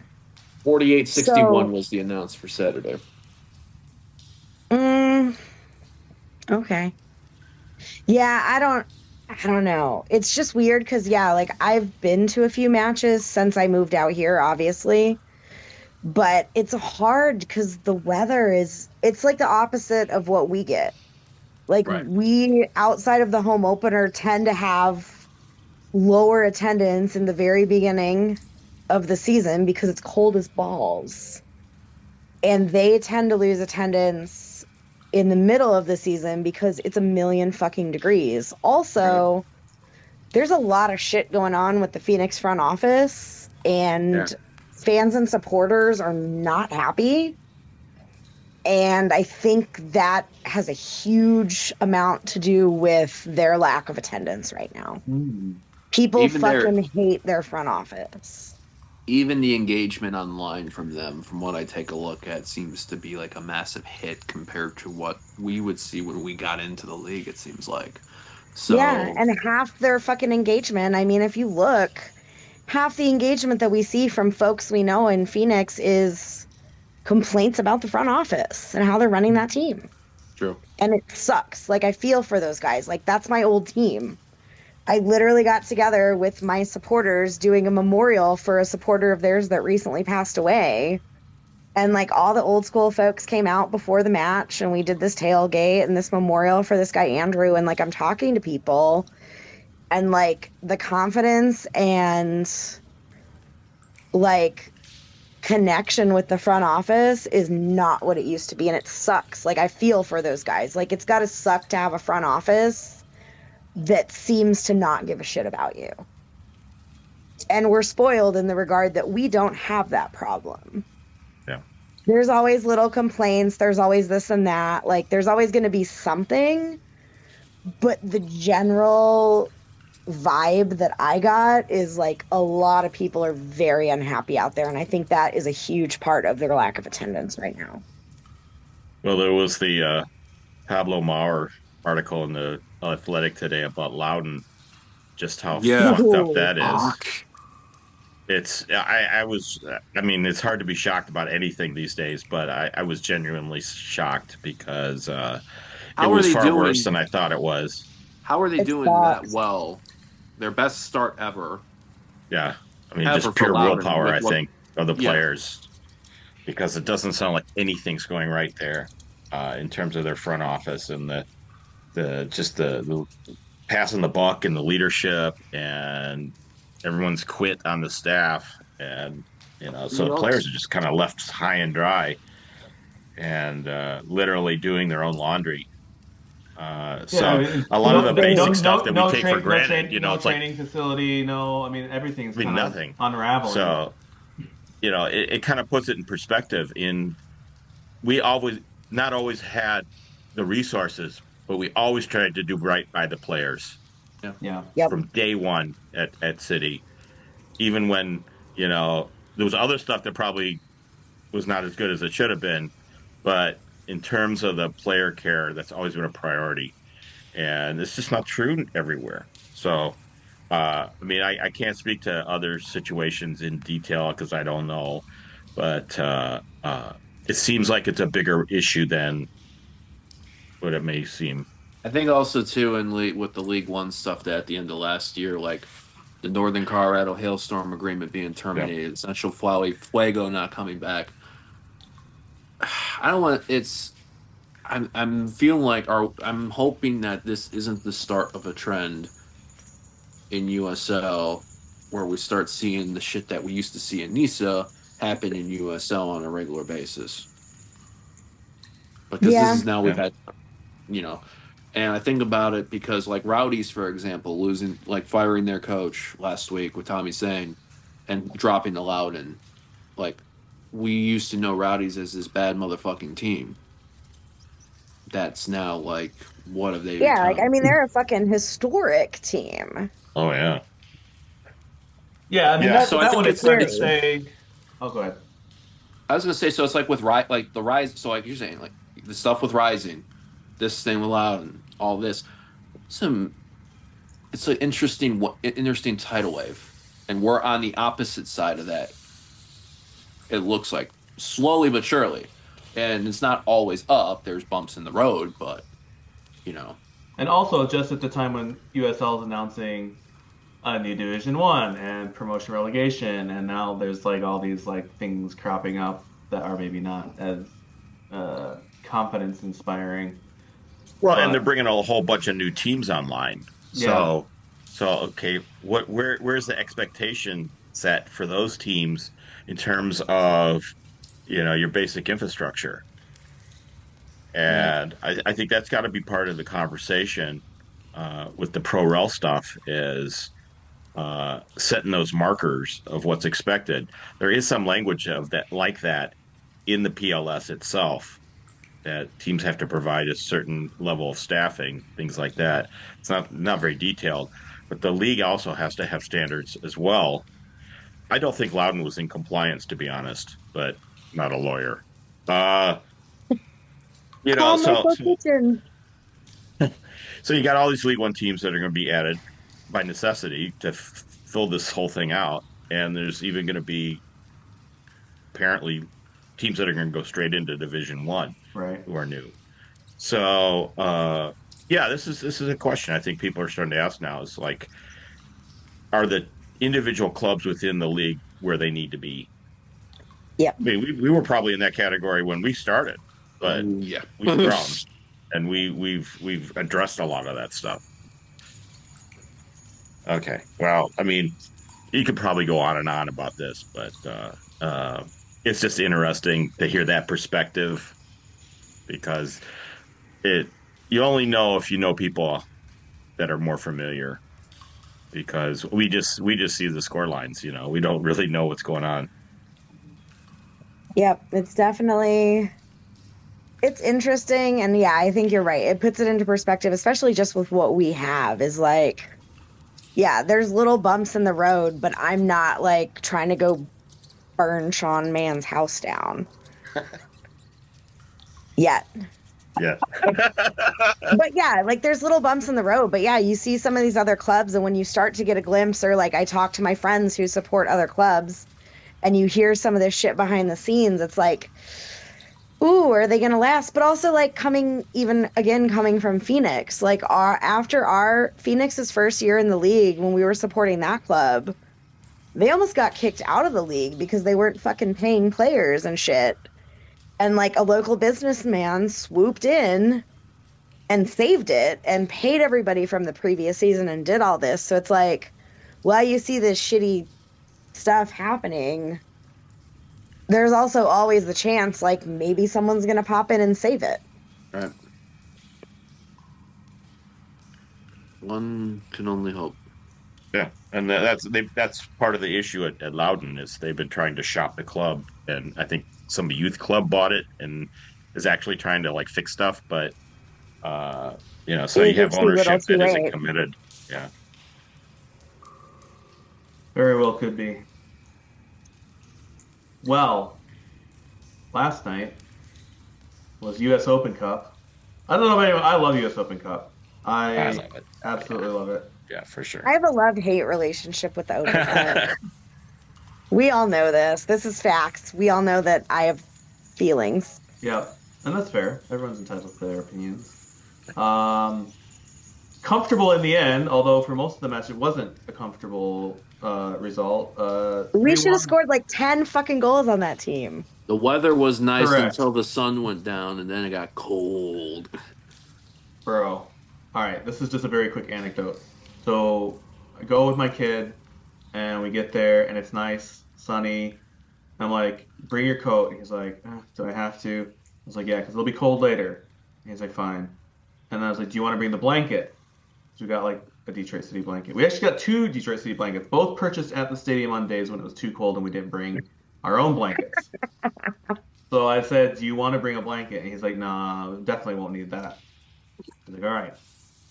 48-61 was the announce for Saturday. Okay. Yeah, I don't know. It's just weird because, yeah, like, I've been to a few matches since I moved out here, obviously. But it's hard because the weather it's like the opposite of what we get. Like, we, outside of the home opener, tend to have lower attendance in the very beginning of the season because it's cold as balls. And they tend to lose attendance in the middle of the season because it's 1,000,000 fucking degrees. Also, there's a lot of shit going on with the Phoenix front office, and fans and supporters are not happy. And I think that has a huge amount to do with their lack of attendance right now. People Even fucking hate their front office. Even the engagement online from them, from what I take a look at, seems to be like a massive hit compared to what we would see when we got into the league, it seems like. So, yeah, and half their fucking engagement, I mean, if you look, half the engagement that we see from folks we know in Phoenix is complaints about the front office and how they're running that team. True. And it sucks. Like, I feel for those guys. Like, that's my old team. I literally got together with my supporters doing a memorial for a supporter of theirs that recently passed away. And, like, all the old school folks came out before the match, and we did this tailgate and this memorial for this guy, Andrew. And, like, I'm talking to people, and, like, the confidence and, like, connection with the front office is not what it used to be. And it sucks. Like, I feel for those guys. Like, it's got to suck to have a front office that seems to not give a shit about you. And we're spoiled in the regard that we don't have that problem. Yeah. There's always little complaints. There's always this and that. Like, there's always going to be something. But the general vibe that I got is, like, a lot of people are very unhappy out there. And I think that is a huge part of their lack of attendance right now. Well, there was the Pablo Maurer article in the Athletic today about Loudon, just how fucked up that is. It's I mean, it's hard to be shocked about anything these days, but I was genuinely shocked because it was far worse than I thought it was. How are they doing that well? Their best start ever. Yeah. I mean, Ever just for pure Loudon, willpower, with I what- think, of the players. Because it doesn't sound like anything's going right there. in terms of their front office and the passing the buck and the leadership, and everyone's quit on the staff, and so the players are just kind of left high and dry, and literally doing their own laundry. A lot of the basic stuff that we take for granted, it's training facility, everything's kind nothing of unraveling. So, it kind of puts it in perspective. We not always had the resources, but we always tried to do right by the players. Yeah. From day one at City, even when there was other stuff that probably was not as good as it should have been, but in terms of the player care, that's always been a priority, and it's just not true everywhere. So, I can't speak to other situations in detail because I don't know, but it seems like it's a bigger issue than what it may seem. I think also too, with the League One stuff that at the end of last year, like the Northern Colorado hailstorm agreement being terminated, Essential Fuego not coming back. I'm feeling like I'm hoping that this isn't the start of a trend in USL where we start seeing the shit that we used to see in NISA happen in USL on a regular basis. Because this is now we've had, and I think about it because like Rowdies, for example, firing their coach last week with Tommy Sane and dropping the Loudon. Like, we used to know Rowdies as this bad motherfucking team. That's now like, what have they become? They're a fucking historic team. Oh yeah. Yeah, that one it's fair to say. Oh, go ahead. I was gonna say, so it's like with the Rise. So like you're saying, like the stuff with Rising, this thing with Loudon, all this. It's an interesting tidal wave, and we're on the opposite side of that. It looks like slowly but surely, and it's not always up. There's bumps in the road, but And also, just at the time when USL is announcing a new Division 1 and promotion relegation, and now there's like all these like things cropping up that are maybe not as confidence inspiring. Well, and they're bringing a whole bunch of new teams online. So okay, where's the expectation set for those teams in terms of your basic infrastructure? And I think that's got to be part of the conversation with the pro rel stuff, is setting those markers of what's expected. There is some language of that like that in the PLS itself, that teams have to provide a certain level of staffing, things like that. It's not very detailed, but the league also has to have standards as well. I don't think Loudon was in compliance, to be honest, but I'm not a lawyer. So you got all these League One teams that are going to be added by necessity to fill this whole thing out, and there's even going to be apparently teams that are going to go straight into Division 1, right, who are new. So this is a question I think people are starting to ask now, is like, are the individual clubs within the league where they need to be? Yeah, we were probably in that category when we started, but we've grown and we've addressed a lot of that stuff. Okay, well, you could probably go on and on about this, but it's just interesting to hear that perspective, because you only know if you know people that are more familiar, because we just see the score lines, we don't really know what's going on. Yep, it's interesting, and I think you're right. It puts it into perspective, especially just with what we have, is like, there's little bumps in the road, but I'm not like trying to go burn Sean Mann's house down yet. Yeah. But like there's little bumps in the road, but you see some of these other clubs, and when you start to get a glimpse, or like I talk to my friends who support other clubs, and you hear some of this shit behind the scenes, it's like, ooh, are they gonna last? But also like coming from Phoenix, like after Phoenix's first year in the league, when we were supporting that club, they almost got kicked out of the league because they weren't fucking paying players and shit. And like a local businessman swooped in and saved it and paid everybody from the previous season and did all this. So it's like, while you see this shitty stuff happening, there's also always the chance like maybe someone's going to pop in and save it. Right. One can only hope. Yeah, and that's part of the issue at Loudon is they've been trying to shop the club, and I think some youth club bought it and is actually trying to like fix stuff, but so you have ownership that isn't committed. Yeah, very well could be. Well, last night was U.S. Open Cup. I don't know about anyone. I love U.S. Open Cup. I love it. Absolutely love it. Yeah, for sure. I have a love-hate relationship with the Open Cup. We all know this. This is facts. We all know that I have feelings. Yeah, and that's fair. Everyone's entitled to their opinions. Comfortable in the end, although for most of the match it wasn't a comfortable result. We should have scored like 10 fucking goals on that team. The weather was nice until the sun went down, and then it got cold. Bro. All right, this is just a very quick anecdote. So I go with my kid, and we get there, and it's nice, sunny. I'm like, bring your coat. And he's like, do I have to? I was like, yeah, because it'll be cold later. And he's like, fine. And I was like, do you want to bring the blanket? So we got like a Detroit City blanket. We actually got 2 Detroit City blankets, both purchased at the stadium on days when it was too cold and we didn't bring our own blankets. So I said, do you want to bring a blanket? And he's like, nah, definitely won't need that. I was like, all right.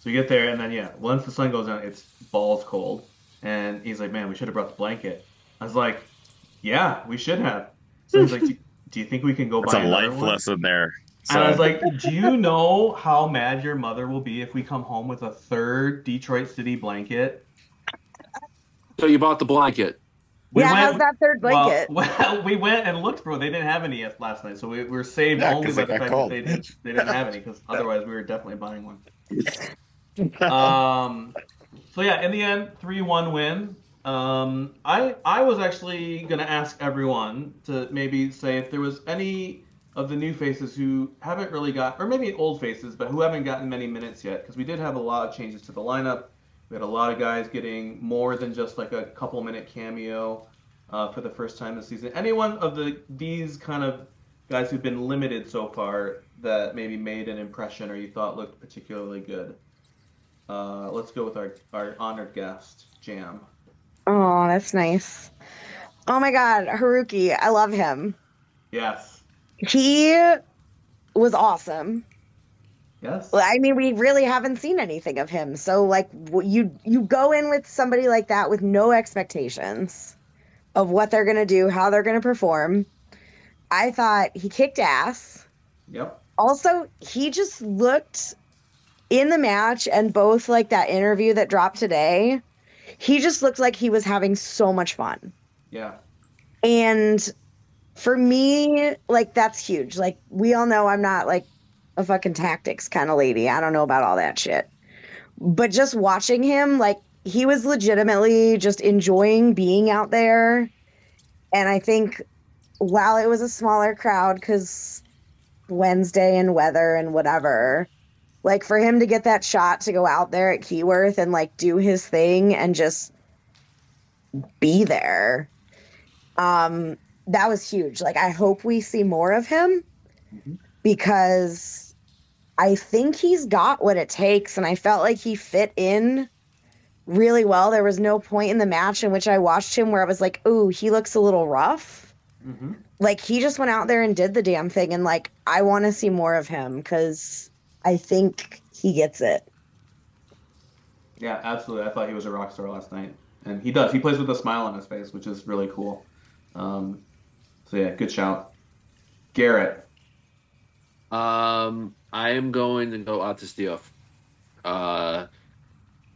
So we get there, and then, once the sun goes down, it's balls cold. And he's like, man, we should have brought the blanket. I was like, yeah, we should have. So he's like, do you think we can go buy another one? It's a life lesson there. And I was like, do you know how mad your mother will be if we come home with a 3rd Detroit City blanket? So you bought the blanket. How's that 3rd blanket? Well, we went and looked for it. They didn't have any last night, so we were saved only by the fact that they didn't have any, because otherwise we were definitely buying one. So in the end, 3-1 win. I was actually going to ask everyone to maybe say if there was any of the new faces who haven't really got, or maybe old faces, but who haven't gotten many minutes yet, because we did have a lot of changes to the lineup. We had a lot of guys getting more than just like a couple-minute cameo for the first time this season. Anyone of these kind of guys who've been limited so far that maybe made an impression or you thought looked particularly good? Let's go with our honored guest, Jam. Oh, that's nice. Oh my God, Haruki, I love him. Yes. He was awesome. Yes. Well, I mean, we really haven't seen anything of him. So, like, you go in with somebody like that with no expectations of what they're going to do, how they're going to perform. I thought he kicked ass. Yep. Also, he just looked in the match and both, like, that interview that dropped today, he just looked like he was having so much fun. Yeah. And for me, like, that's huge. Like, we all know I'm not, like, a fucking tactics kind of lady. I don't know about all that shit. But just watching him, like, he was legitimately just enjoying being out there. And I think while it was a smaller crowd because Wednesday and weather and whatever, like, for him to get that shot to go out there at Keyworth and, like, do his thing and just be there, that was huge. Like, I hope we see more of him because I think he's got what it takes, and I felt like he fit in really well. There was no point in the match in which I watched him where I was like, ooh, he looks a little rough. Mm-hmm. Like, he just went out there and did the damn thing, and, like, I want to see more of him because I think he gets it. Yeah, absolutely. I thought he was a rock star last night. And he does. He plays with a smile on his face, which is really cool. So, yeah, good shout. Garret. I am going to go out to Stioff.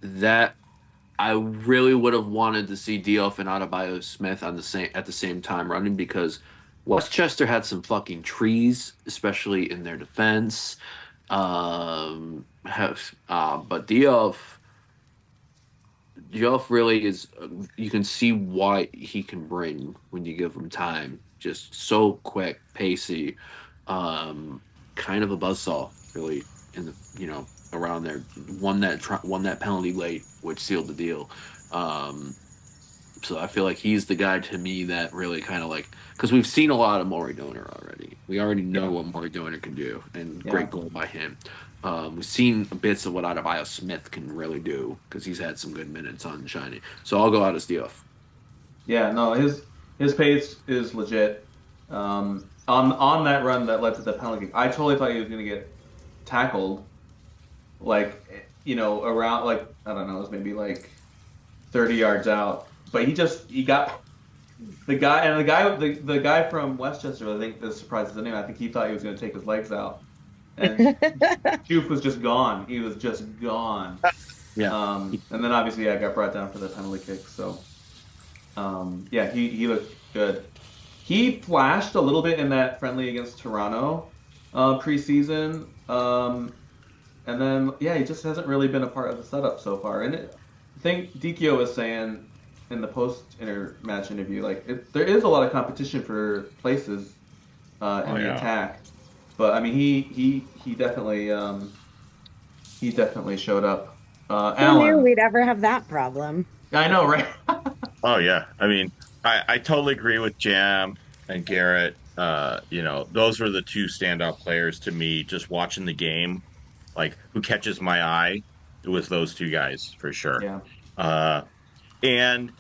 That I really would have wanted to see Dioff and Adebayo Smith at the same time running because Westchester had some fucking trees, especially in their defense. But Dioff really is. You can see why he can bring when you give him time. Just so quick, pacey. kind of a buzzsaw, really, in the around there. Won that penalty late, which sealed the deal. So I feel like he's the guy to me that really kind of because we've seen a lot of Maury Donor already. We already know what Maury Donor can do, and great goal by him. We've seen bits of what Adebayo Smith can really do because he's had some good minutes on Shiny. So I'll go out as Diouf. Yeah, no, his pace is legit. On that run that led to the penalty kick, I totally thought he was going to get tackled, around I don't know, it was maybe 30 yards out. But he got the guy from Westchester. I think this surprises anyone. I think he thought he was going to take his legs out, and Juve was just gone. He was just gone. Yeah. And then obviously, got brought down for the penalty kick. So, he looked good. He flashed a little bit in that friendly against Toronto preseason, and then he just hasn't really been a part of the setup so far. And I think Dikio was saying in the post-match interview, there is a lot of competition for places in the attack, but I mean he definitely showed up. Who knew we'd ever have that problem? I know, right? Oh yeah, I mean I totally agree with Jam and Garret. Those were the two standout players to me. Just watching the game, who catches my eye, it was those two guys for sure. Yeah. And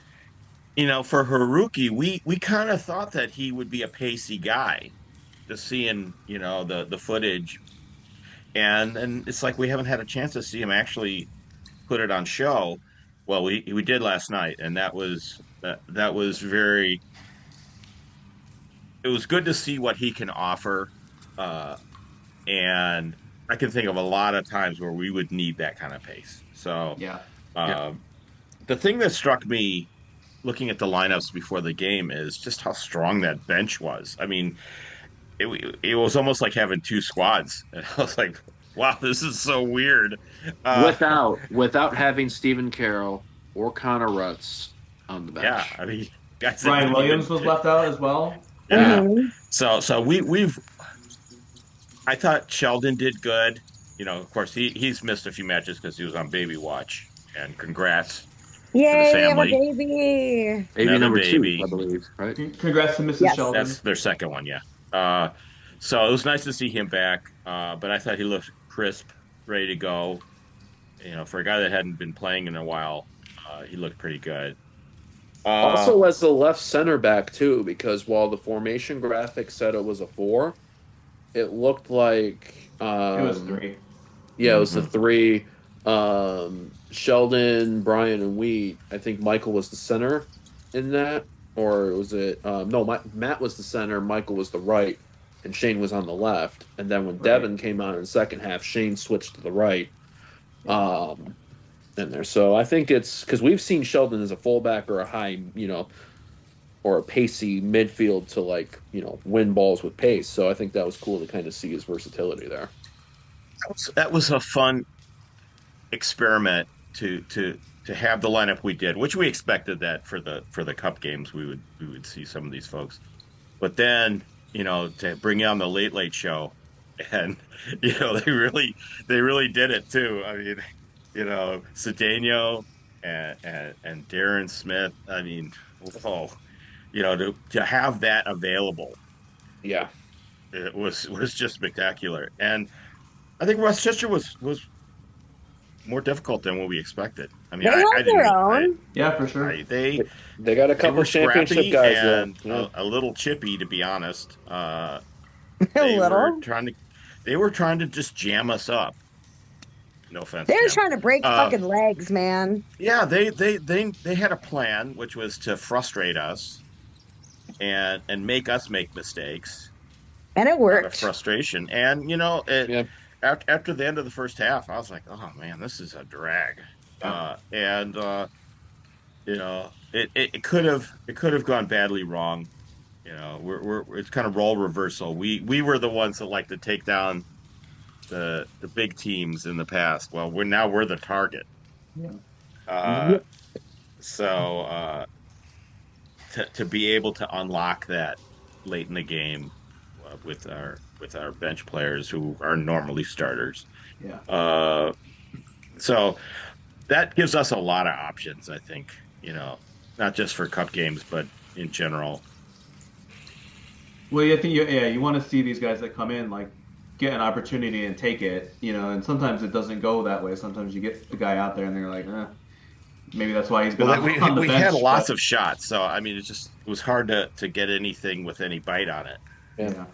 for Haruki, we kind of thought that he would be a pacey guy, just seeing the footage, and it's we haven't had a chance to see him actually put it on show. Well, we did last night, and that was very. It was good to see what he can offer, and I can think of a lot of times where we would need that kind of pace. So the thing that struck me looking at the lineups before the game is just how strong that bench was. I mean, it was almost like having two squads. And I was like, wow, this is so weird. Without having Stephen Carroll or Connor Rutz on the bench. Yeah, I mean, Ryan Williams was left out as well. Yeah. So we've. I thought Sheldon did good. Of course he's missed a few matches because he was on baby watch. And congrats. Yay, to the family. We have a baby. Baby number 2, I believe, right? Congrats to Mrs. Sheldon. That's their second one, yeah. So it was nice to see him back, but I thought he looked crisp, ready to go. For a guy that hadn't been playing in a while, he looked pretty good. Also as the left center back, too, because while the formation graphic said it was a 4, it looked like... it was 3. Yeah, it was the 3... Sheldon, Brian, and Wheat. I think Michael was the center in that, or was it? No, Matt was the center. Michael was the right, and Shane was on the left. And then when Devin came on in the second half, Shane switched to the right. In there, so I think it's because we've seen Sheldon as a fullback or a high, or a pacey midfield to win balls with pace. So I think that was cool to kind of see his versatility there. That was a fun experiment to have the lineup we did, which we expected that for the cup games we would see some of these folks, but then to bring on the late show, and they really did it too. I mean, Cedeno and Darren Smith. I mean, to have that available, it was just spectacular. And I think Westchester was more difficult than what we expected. I mean, I didn't know. Yeah, for sure. They got a couple championship guys and a little chippy, to be honest. They were trying to just jam us up. No offense. They were trying to break fucking legs, man. Yeah, they had a plan, which was to frustrate us and make us make mistakes. And it worked. Out of frustration, and after the end of the first half, I was like, "Oh man, this is a drag," it could have gone badly wrong. It's kind of role reversal. We were the ones that like to take down the big teams in the past. Well, we're the target. Yeah. So to be able to unlock that late in the game with our with our bench players who are normally starters. Yeah. So that gives us a lot of options, I think, not just for cup games, but in general. Well, I think you want to see these guys that come in like get an opportunity and take it, and sometimes it doesn't go that way. Sometimes you get the guy out there and they're like, maybe that's why he's been on the bench. We had lots of shots, so I mean, it was hard to get anything with any bite on it. Yeah.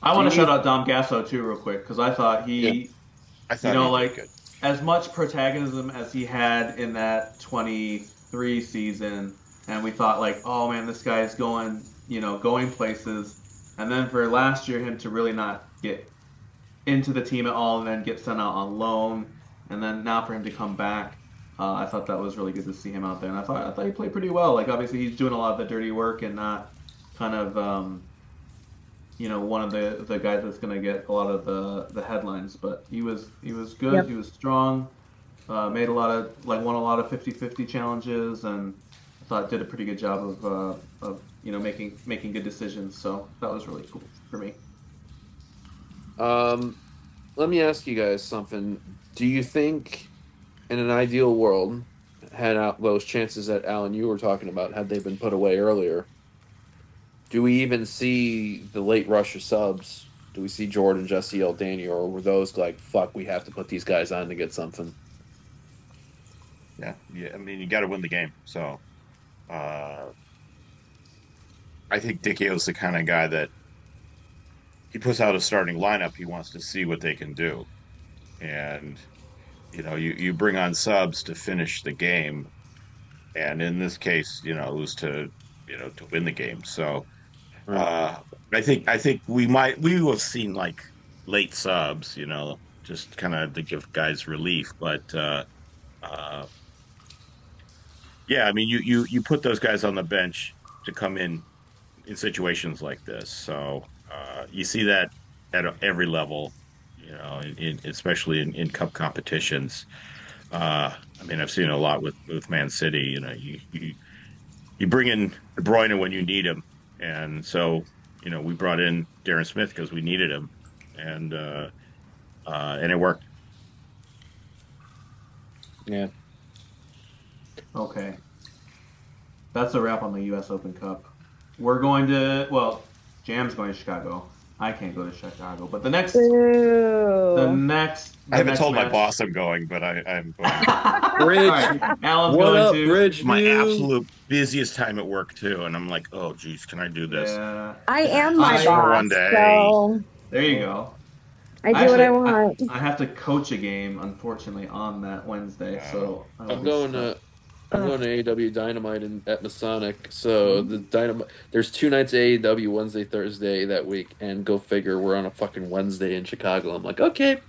I want to shout out Dom Gasso too, real quick, because I thought he like good. As much protagonism as he had in that 23 season, and we thought like, oh man, this guy is going places, and then for last year him to really not get into the team at all, and then get sent out on loan, and then now for him to come back, I thought that was really good to see him out there, and I thought he played pretty well. Like obviously he's doing a lot of the dirty work and not kind of one of the guys that's going to get a lot of the headlines, but he was good. Yep. He was strong. Made won a lot of 50-50 challenges, and I thought did a pretty good job of making good decisions. So that was really cool for me. Let me ask you guys something. Do you think, in an ideal world, had those chances that Alan you were talking about, had they been put away earlier? Do we even see the late rusher subs? Do we see Jordan, Jesse, Daniel, or were those like, fuck, we have to put these guys on to get something? Yeah. I mean, you got to win the game. So, I think Dickio's the kind of guy that he puts out a starting lineup. He wants to see what they can do, and you bring on subs to finish the game, and in this case, it was to win the game. So. I think we will have seen like late subs, just kind of to give guys relief. But I mean, you put those guys on the bench to come in situations like this. So you see that at every level, especially in cup competitions. I mean, I've seen a lot with Man City. You bring in De Bruyne when you need him. And so, we brought in Darren Smith because we needed him, and it worked. Yeah. Okay. That's a wrap on the U.S. Open Cup. We're Jam's going to Chicago. I can't go to Chicago, but the next. I haven't told my boss I'm going, but I'm going. Bridge, right. Alan's what going up, to. Bridge? My absolute busiest time at work too, and I'm like, oh, geez, can I do this? Yeah. I am my boss. One day. So there you go. I do what I want. I have to coach a game, unfortunately, on that Wednesday. So I'm going to AEW Dynamite at Masonic. So there's 2 nights of AEW, Wednesday, Thursday that week, and go figure we're on a fucking Wednesday in Chicago. I'm like, okay,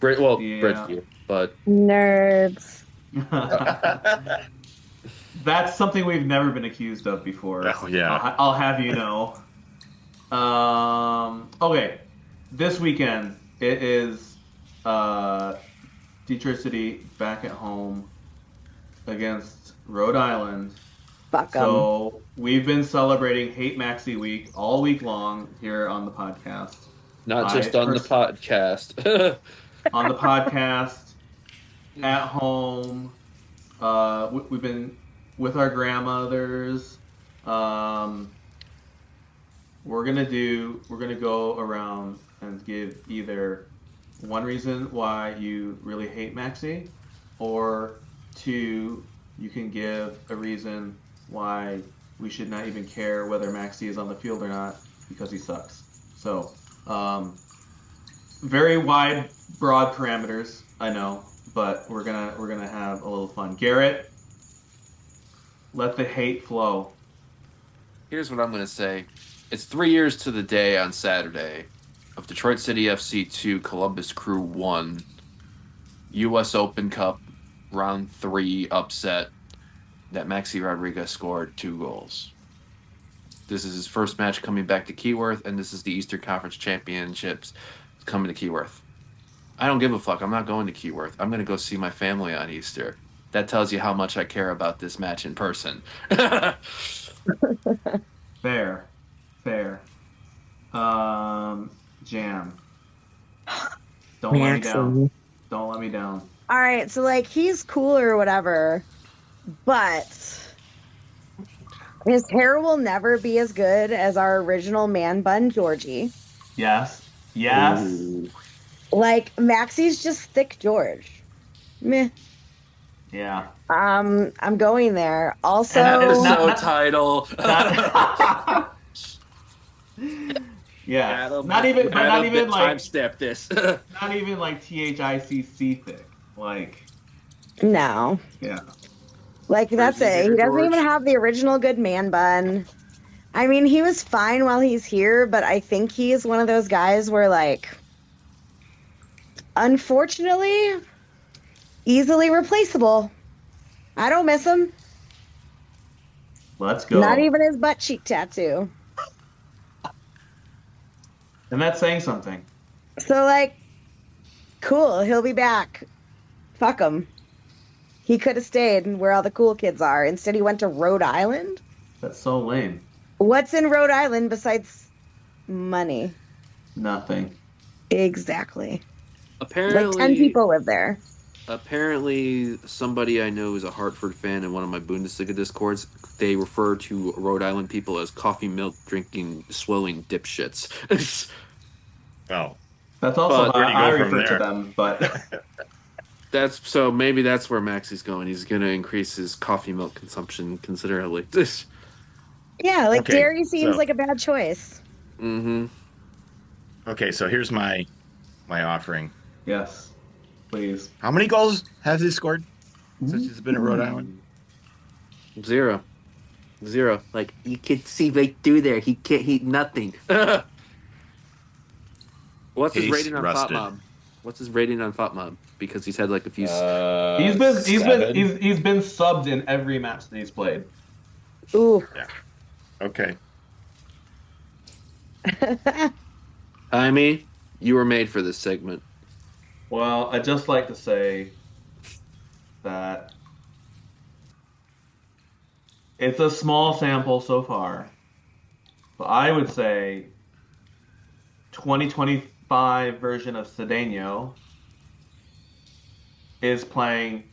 Bridgeview, but nerds. That's something we've never been accused of before. Oh yeah, I'll have you know. Okay, this weekend it is Detroit City back at home against Rhode Island. Fuck 'em. So we've been celebrating Hate Maxi Week all week long here on the podcast. Not just on the podcast. On the podcast, at home. We've been with our grandmothers. We're gonna go around and give either one reason why you really hate Maxi, or 2, you can give a reason why we should not even care whether Maxi is on the field or not because he sucks. So, very wide, broad parameters, I know, but we're gonna have a little fun. Garrett, let the hate flow. Here's what I'm gonna say: it's 3 years to the day on Saturday of Detroit City FC 2, Columbus Crew 1, U.S. Open Cup round 3 upset that Maxi Rodríguez scored 2 goals. This is his first match coming back to Keyworth, and this is the Eastern Conference Championships coming to Keyworth. I don't give a fuck. I'm not going to Keyworth. I'm going to go see my family on Easter. That tells you how much I care about this match in person. Fair. Jam. Don't let me down. Maxi. Don't let me down. All right, so like he's cool or whatever, but his hair will never be as good as our original man bun Georgie. Yes. Yes. Ooh. Like Maxi's just thick George. Meh. Yeah. I'm going there. Also, title. Yeah. Adam, Not even like time step this. not even like THICC thick. Like no. Yeah. Like that's it. He doesn't even have the original good man bun. I mean, he was fine while he's here, but I think he's one of those guys where like unfortunately easily replaceable. I don't miss him. Let's go. Not even his butt cheek tattoo. And that's saying something. So like cool, he'll be back. Fuck him. He could have stayed where all the cool kids are. Instead, he went to Rhode Island. That's so lame. What's in Rhode Island besides money? Nothing. Exactly. Apparently, like 10 people live there. Apparently, somebody I know is a Hartford fan in one of my Bundesliga discords. They refer to Rhode Island people as coffee milk drinking, swelling dipshits. Oh. That's also But how I where do you go refer from to there? them, but That's so maybe that's where Maxi's going. He's going to increase his coffee milk consumption considerably. Yeah, like Okay, dairy seems so- like a bad choice. Mm-hmm. Okay, so here's my offering. yes. Please. How many goals has he scored since he's been at Rhode Island? Zero. Like you can see right through there. He can't. He nothing. What's his Case rating on rusted. FOTMob? What's his rating on FOTMob? Because he's had like a few. He's been subbed in every match that he's played. Ooh. Yeah. Okay. Jaime, you were made for this segment. Well, I'd just like to say that it's a small sample so far, but I would say 2025 version of Cedeno is playing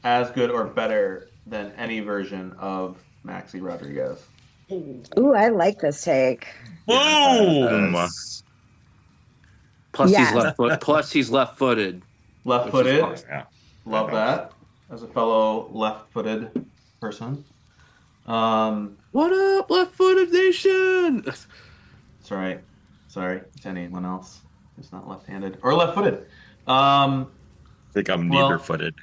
as good or better than any version of Maxi Rodríguez. Ooh, I like this take. Boom! Plus Yes. he's left foot. Plus he's left-footed. Left-footed. Yeah. Love that. As a fellow left-footed person. What up, left-footed nation? That's right. Sorry to anyone else who's not left-handed or left-footed. I think I'm neither-footed.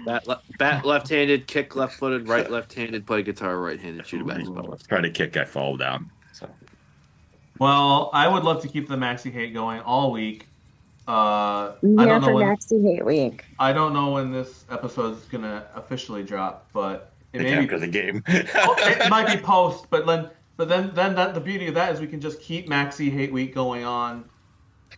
Bat left-handed, kick left-footed, right left-handed, play guitar right-handed, shoot a basketball. Try to kick, I fall down. So. Well, I would love to keep the Maxi hate going all week. I Yeah, don't know for when Maxi Hate Week. I don't know when this episode is gonna officially drop, but it may be After the game. it might be post. But then that the beauty of that is we can just keep Maxi Hate Week going on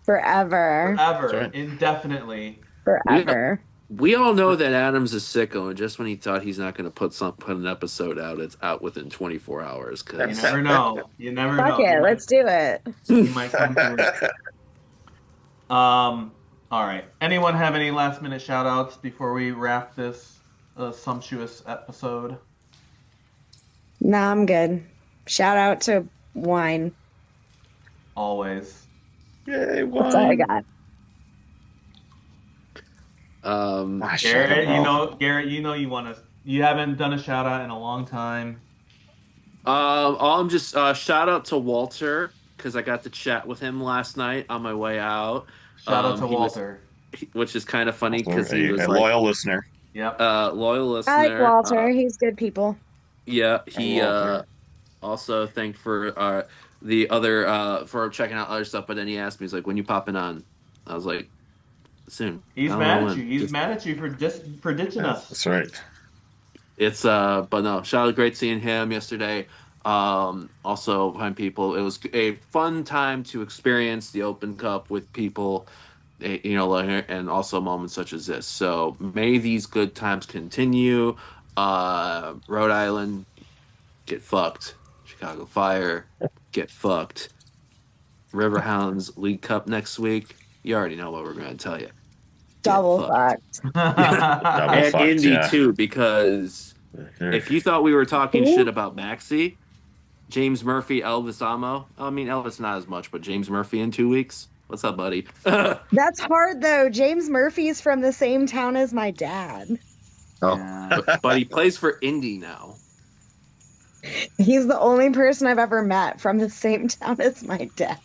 Forever. right. indefinitely. Forever. We all know that Adam's a sicko, and just when he thought he's not going to put an episode out, it's out within 24 hours. You never know. You never Fuck know. it, let's do it. He might come through. All right. Anyone have any last minute shout outs before we wrap this sumptuous episode? Nah, I'm good. Shout out to wine. Always. Yay, That's all I got. Garret, you haven't done a shout out in a long time. I'm just shout out to Walter because I got to chat with him last night on my way out. Shout out to Walter, which is kind of funny because he was a like, loyal listener. Yep. Loyal listener. I like Walter. He's good people. Yeah, he also thanked for the other for checking out other stuff, but then he asked me, he's like, "When you popping on?" I was like, "Soon." He's mad at you. He's mad at you for ditching us. That's right. It's but no, shout out, great seeing him yesterday. Also behind people, it was a fun time to experience the Open Cup with people, and also moments such as this. So may these good times continue. Rhode Island, get fucked. Chicago Fire, get fucked. Riverhounds League Cup next week. You already know what we're going to tell you. Double fucked. And fucked, Indy yeah. too, because if you thought we were talking shit about Maxi, James Murphy, Elvis Amo. I mean, Elvis not as much, but James Murphy in 2 weeks. What's up, buddy? That's hard though. James Murphy's from the same town as my dad. Oh, but he plays for Indy now. He's the only person I've ever met from the same town as my dad.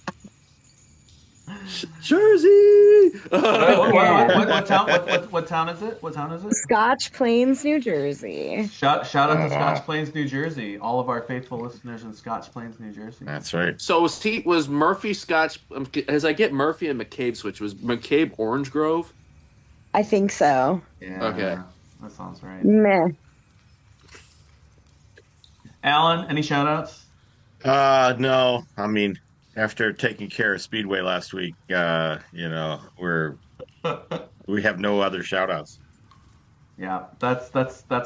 Jersey. What town is it? What town is it? Scotch Plains, New Jersey. Shout out to Scotch Plains, New Jersey. All of our faithful listeners in Scotch Plains, New Jersey. That's right. So was Murphy Scotch? As I get Murphy and McCabe switch, was McCabe Orange Grove? I think so. Yeah. Okay. That sounds right. Meh. Alan, any shout outs? No. I mean, after taking care of Speedway last week, we have no other shout outs. Yeah, that's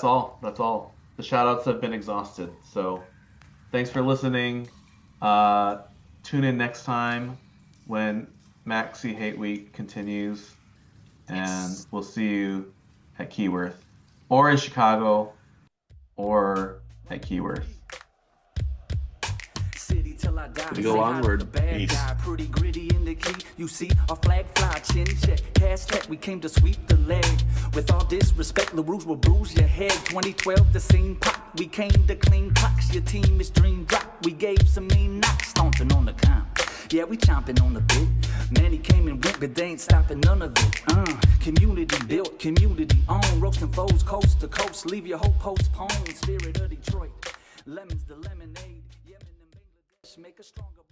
all. That's all. The shout outs have been exhausted. So thanks for listening. Tune in next time when Maxi Hate Week continues. And we'll see you at Keyworth. Or in Chicago. Or at Keyworth. We go onward. Peace. Pretty gritty in the key. You see, our flag fly, chin check, cash check. We came to sweep the leg. With all disrespect, the rules will bruise your head. 2012, the scene pop. We came to clean clocks. Your team is dream drop. We gave some mean knocks, stomping on the count. Yeah, we chomping on the bit. Many came and went, but they ain't stopping none of it. Community built, community owned. Roasting foes coast to coast. Leave your hope postponed. Spirit of Detroit. Lemons the lemonade. Yemen and Bangladesh make a stronger.